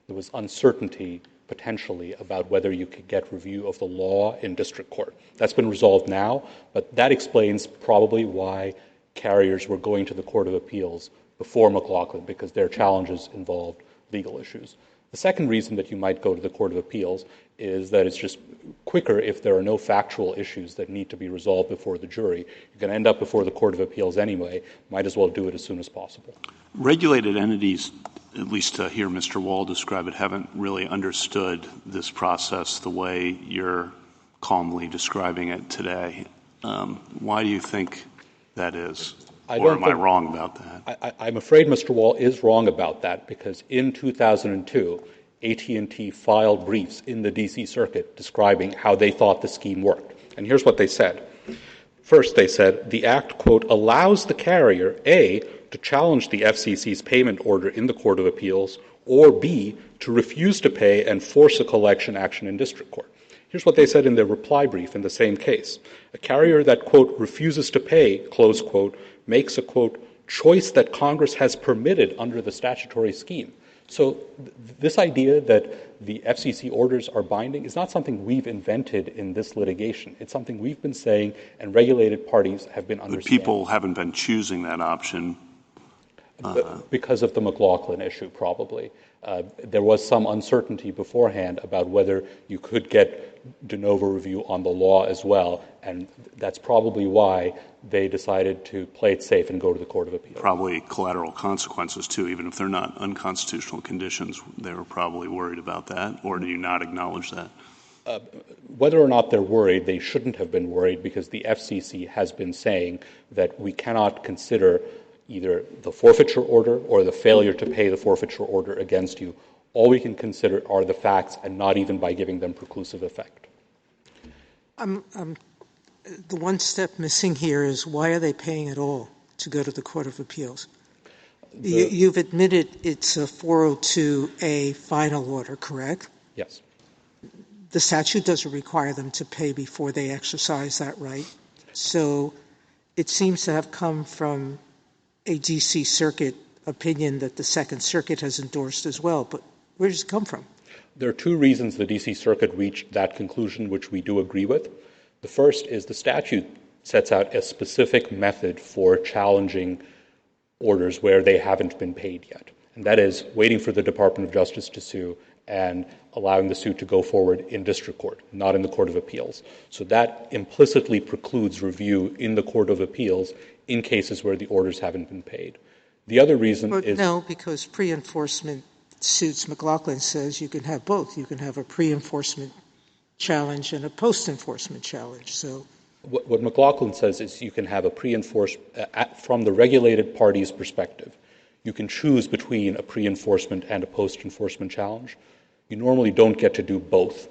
there was uncertainty potentially about whether you could get review of the law in district court. That's been resolved now, but that explains probably why carriers were going to the Court of Appeals before McLaughlin, because their challenges involved legal issues. The second reason that you might go to the Court of Appeals is that it's just quicker if there are no factual issues that need to be resolved before the jury. You're going to end up before the Court of Appeals anyway. Might as well do it as soon as possible. Regulated entities, at least to hear Mr. Wall describe it, haven't really understood this process the way you're calmly describing it today. Why do you think that is? Or am I wrong about that? I'm afraid Mr. Wall is wrong about that, because in 2002, AT&T filed briefs in the D.C. Circuit describing how they thought the scheme worked. And here's what they said. First, they said, the Act, quote, allows the carrier, A, to challenge the FCC's payment order in the Court of Appeals, or B, to refuse to pay and force a collection action in district court. Here's what they said in their reply brief in the same case. A carrier that, quote, refuses to pay, close quote, makes a, quote, choice that Congress has permitted under the statutory scheme. So this idea that the FCC orders are binding is not something we've invented in this litigation. It's something we've been saying and regulated parties have been understanding. But people haven't been choosing that option. Because of the McLaughlin issue, probably. There was some uncertainty beforehand about whether you could get de novo review on the law as well, and that's probably why they decided to play it safe and go to the Court of Appeals. Probably collateral consequences, too. Even if they're not unconstitutional conditions, they were probably worried about that, or do you not acknowledge that? Whether or not they're worried, they shouldn't have been worried, because the FCC has been saying that we cannot consider either the forfeiture order or the failure to pay the forfeiture order against you. All we can consider are the facts, and not even by giving them preclusive effect. The one step missing here is, why are they paying at all to go to the Court of Appeals? You've admitted it's a 402A final order, correct? Yes. The statute doesn't require them to pay before they exercise that right. So it seems to have come from a D.C. Circuit opinion that the Second Circuit has endorsed as well. But where does it come from? There are two reasons the D.C. Circuit reached that conclusion, which we do agree with. The first is the statute sets out a specific method for challenging orders where they haven't been paid yet. And that is waiting for the Department of Justice to sue and allowing the suit to go forward in district court, not in the Court of Appeals. So that implicitly precludes review in the Court of Appeals in cases where the orders haven't been paid. The other reason is... No, because pre-enforcement suits, McLaughlin says you can have both. You can have a pre-enforcement challenge and a post-enforcement challenge. So what McLaughlin says is you can have a from the regulated party's perspective, you can choose between a pre-enforcement and a post-enforcement challenge. You normally don't get to do both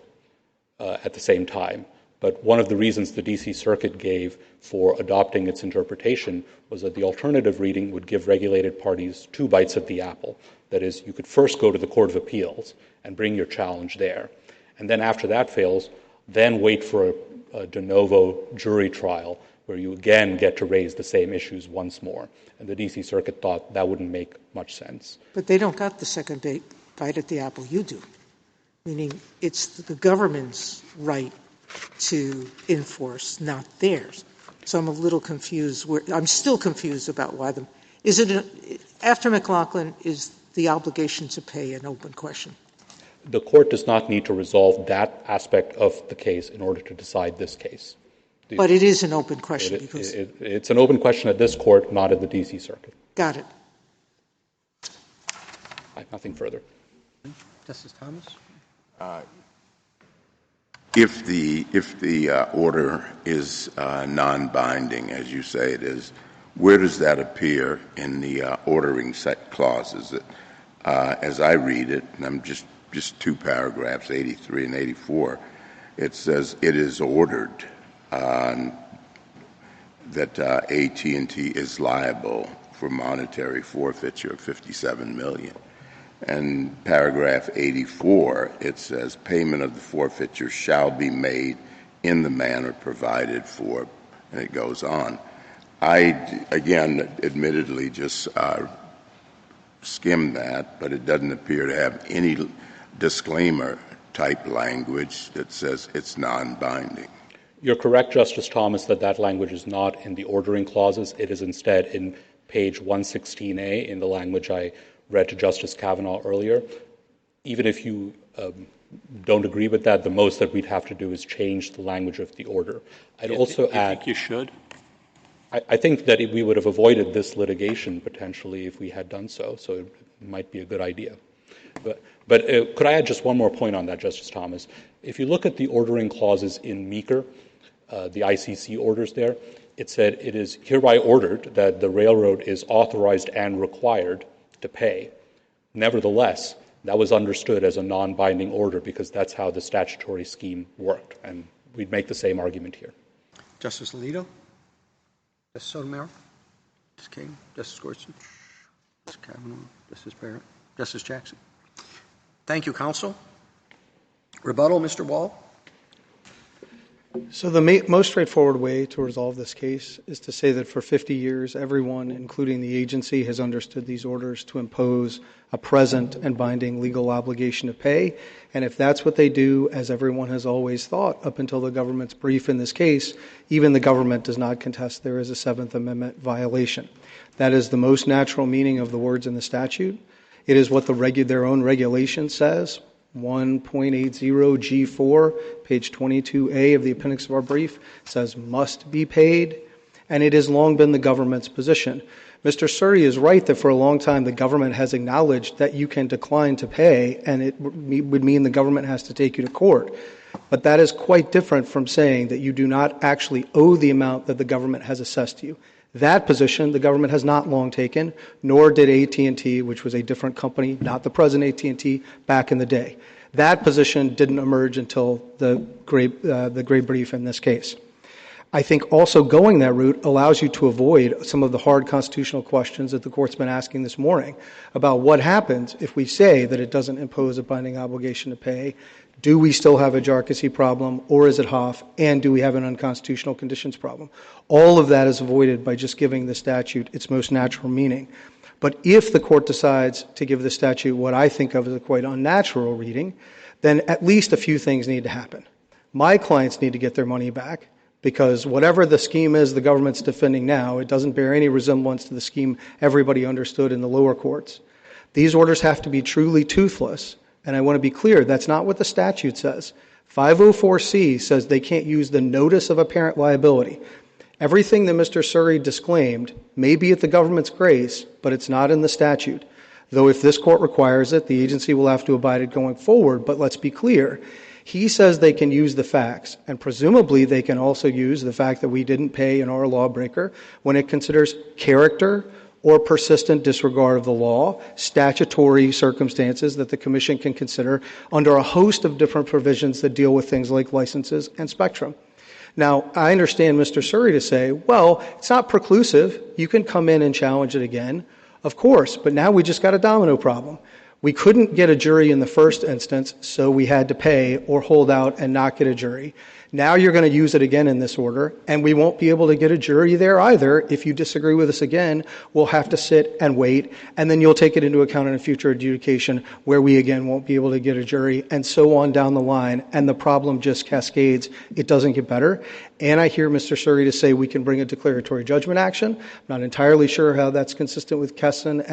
at the same time. But one of the reasons the D.C. Circuit gave for adopting its interpretation was that the alternative reading would give regulated parties two bites at the apple. That is, you could first go to the Court of Appeals and bring your challenge there. And then after that fails, then wait for a de novo jury trial where you again get to raise the same issues once more. And the D.C. Circuit thought that wouldn't make much sense. But they don't got the second bite at the apple. You do. Meaning it's the government's right to enforce, not theirs. So I'm a little confused. I'm still confused about why them. Is it after McLaughlin, is the obligation to pay an open question? The court does not need to resolve that aspect of the case in order to decide this case. But it is an open question. It's an open question at this court, not at the D.C. Circuit. Got it. I have nothing further. Justice Thomas? If the order is non-binding, as you say it is, where does that appear in the ordering set clauses? As I read it, and I'm just two paragraphs, 83 and 84, it says it is ordered that AT&T is liable for monetary forfeiture of $57 million. And paragraph 84, it says payment of the forfeiture shall be made in the manner provided for, and it goes on. I, again, admittedly just skimmed that, but it doesn't appear to have any disclaimer-type language that says it's non-binding. You're correct, Justice Thomas, that language is not in the ordering clauses. It is instead in page 116A in the language I read to Justice Kavanaugh earlier. Even if you don't agree with that, the most that we'd have to do is change the language of the order. I'd also add... think you should? I think that we would have avoided this litigation potentially if we had done so it might be a good idea. But could I add just one more point on that, Justice Thomas? If you look at the ordering clauses in Meeker, the ICC orders there, it said it is hereby ordered that the railroad is authorized and required to pay. Nevertheless, that was understood as a non-binding order because that's how the statutory scheme worked, and we'd make the same argument here. Justice Alito? Justice Sotomayor? Justice Kagan? Justice Gorsuch? Justice Kavanaugh? Justice Barrett? Justice Jackson? Thank you, counsel. Rebuttal, Mr. Wall? So the most straightforward way to resolve this case is to say that for 50 years, everyone, including the agency, has understood these orders to impose a present and binding legal obligation to pay. And if that's what they do, as everyone has always thought up until the government's brief in this case, even the government does not contest there is a Seventh Amendment violation. That is the most natural meaning of the words in the statute. It is what their own regulation says. 1.80G4, page 22A of the appendix of our brief, says must be paid, and it has long been the government's position. Mr. Suri is right that for a long time the government has acknowledged that you can decline to pay, and it would mean the government has to take you to court. But that is quite different from saying that you do not actually owe the amount that the government has assessed to you. That position the government has not long taken, nor did AT&T, which was a different company, not the present AT&T, back in the day. That position didn't emerge until the gray brief in this case. I think also going that route allows you to avoid some of the hard constitutional questions that the Court's been asking this morning about what happens if we say that it doesn't impose a binding obligation to pay. Do we still have a jarcossy problem, or is it Hoff, and do we have an unconstitutional conditions problem? All of that is avoided by just giving the statute its most natural meaning. But if the Court decides to give the statute what I think of as a quite unnatural reading, then at least a few things need to happen. My clients need to get their money back, because whatever the scheme is the government's defending now, it doesn't bear any resemblance to the scheme everybody understood in the lower courts. These orders have to be truly toothless. And I want to be clear, that's not what the statute says. 504C says they can't use the notice of apparent liability. Everything that Mr. Suri disclaimed may be at the government's grace, but it's not in the statute. though if this court requires it, the agency will have to abide it going forward. But let's be clear. He says they can use the facts, and presumably they can also use the fact that we didn't pay an R lawbreaker when it considers character or persistent disregard of the law, statutory circumstances that the Commission can consider under a host of different provisions that deal with things like licenses and spectrum. Now, I understand Mr. Surrey to say, well, it's not preclusive. You can come in and challenge it again. Of course, but now we just got a domino problem. We couldn't get a jury in the first instance, so we had to pay or hold out and not get a jury. Now you're going to use it again in this order, and we won't be able to get a jury there either. If you disagree with us again, we'll have to sit and wait, and then you'll take it into account in a future adjudication where we again won't be able to get a jury, and so on down the line, and the problem just cascades. It doesn't get better. And I hear Mr. Surrey to say we can bring a declaratory judgment action. I'm not entirely sure how that's consistent with McKesson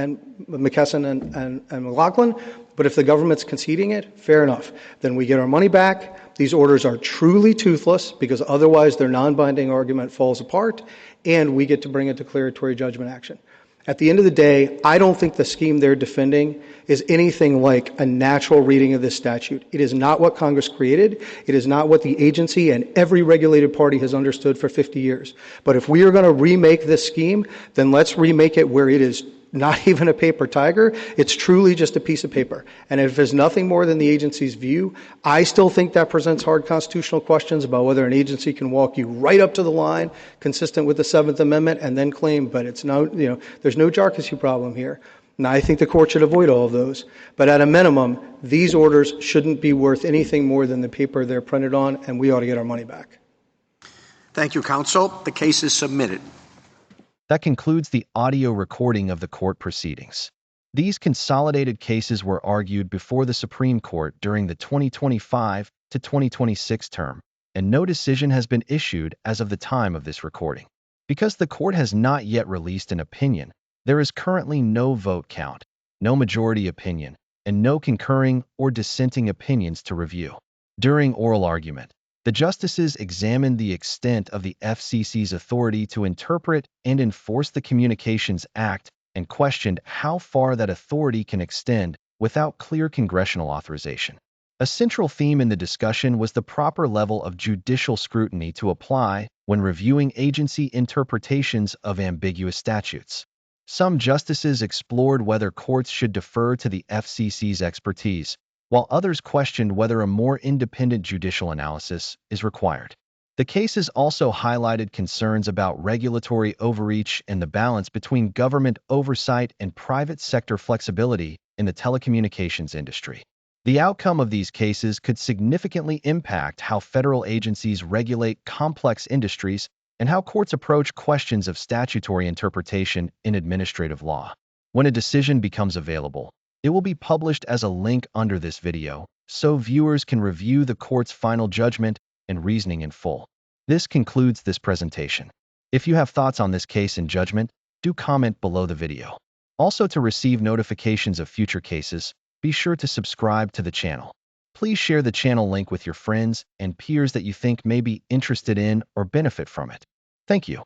and McLaughlin, but if the government's conceding it, fair enough. Then we get our money back. These orders are truly toothless because otherwise their non-binding argument falls apart, and we get to bring a declaratory judgment action. At the end of the day, I don't think the scheme they're defending is anything like a natural reading of this statute. It is not what Congress created. It is not what the agency and every regulated party has understood for 50 years. But if we are going to remake this scheme, then let's remake it where it is not even a paper tiger. It's truly just a piece of paper. And if there's nothing more than the agency's view, I still think that presents hard constitutional questions about whether an agency can walk you right up to the line, consistent with the Seventh Amendment, and then claim, but it's no, there's no jarcossy problem here. Now, I think the court should avoid all of those. But at a minimum, these orders shouldn't be worth anything more than the paper they're printed on, and we ought to get our money back. Thank you, counsel. The case is submitted. That concludes the audio recording of the court proceedings. These consolidated cases were argued before the Supreme Court during the 2025 to 2026 term, and no decision has been issued as of the time of this recording. Because the court has not yet released an opinion, there is currently no vote count, no majority opinion, and no concurring or dissenting opinions to review. During oral argument, the justices examined the extent of the FCC's authority to interpret and enforce the Communications Act and questioned how far that authority can extend without clear congressional authorization. A central theme in the discussion was the proper level of judicial scrutiny to apply when reviewing agency interpretations of ambiguous statutes. Some justices explored whether courts should defer to the FCC's expertise, while others questioned whether a more independent judicial analysis is required. The cases also highlighted concerns about regulatory overreach and the balance between government oversight and private sector flexibility in the telecommunications industry. The outcome of these cases could significantly impact how federal agencies regulate complex industries and how courts approach questions of statutory interpretation in administrative law. When a decision becomes available, it will be published as a link under this video, so viewers can review the court's final judgment and reasoning in full. This concludes this presentation. If you have thoughts on this case and judgment, do comment below the video. Also, to receive notifications of future cases, be sure to subscribe to the channel. Please share the channel link with your friends and peers that you think may be interested in or benefit from it. Thank you.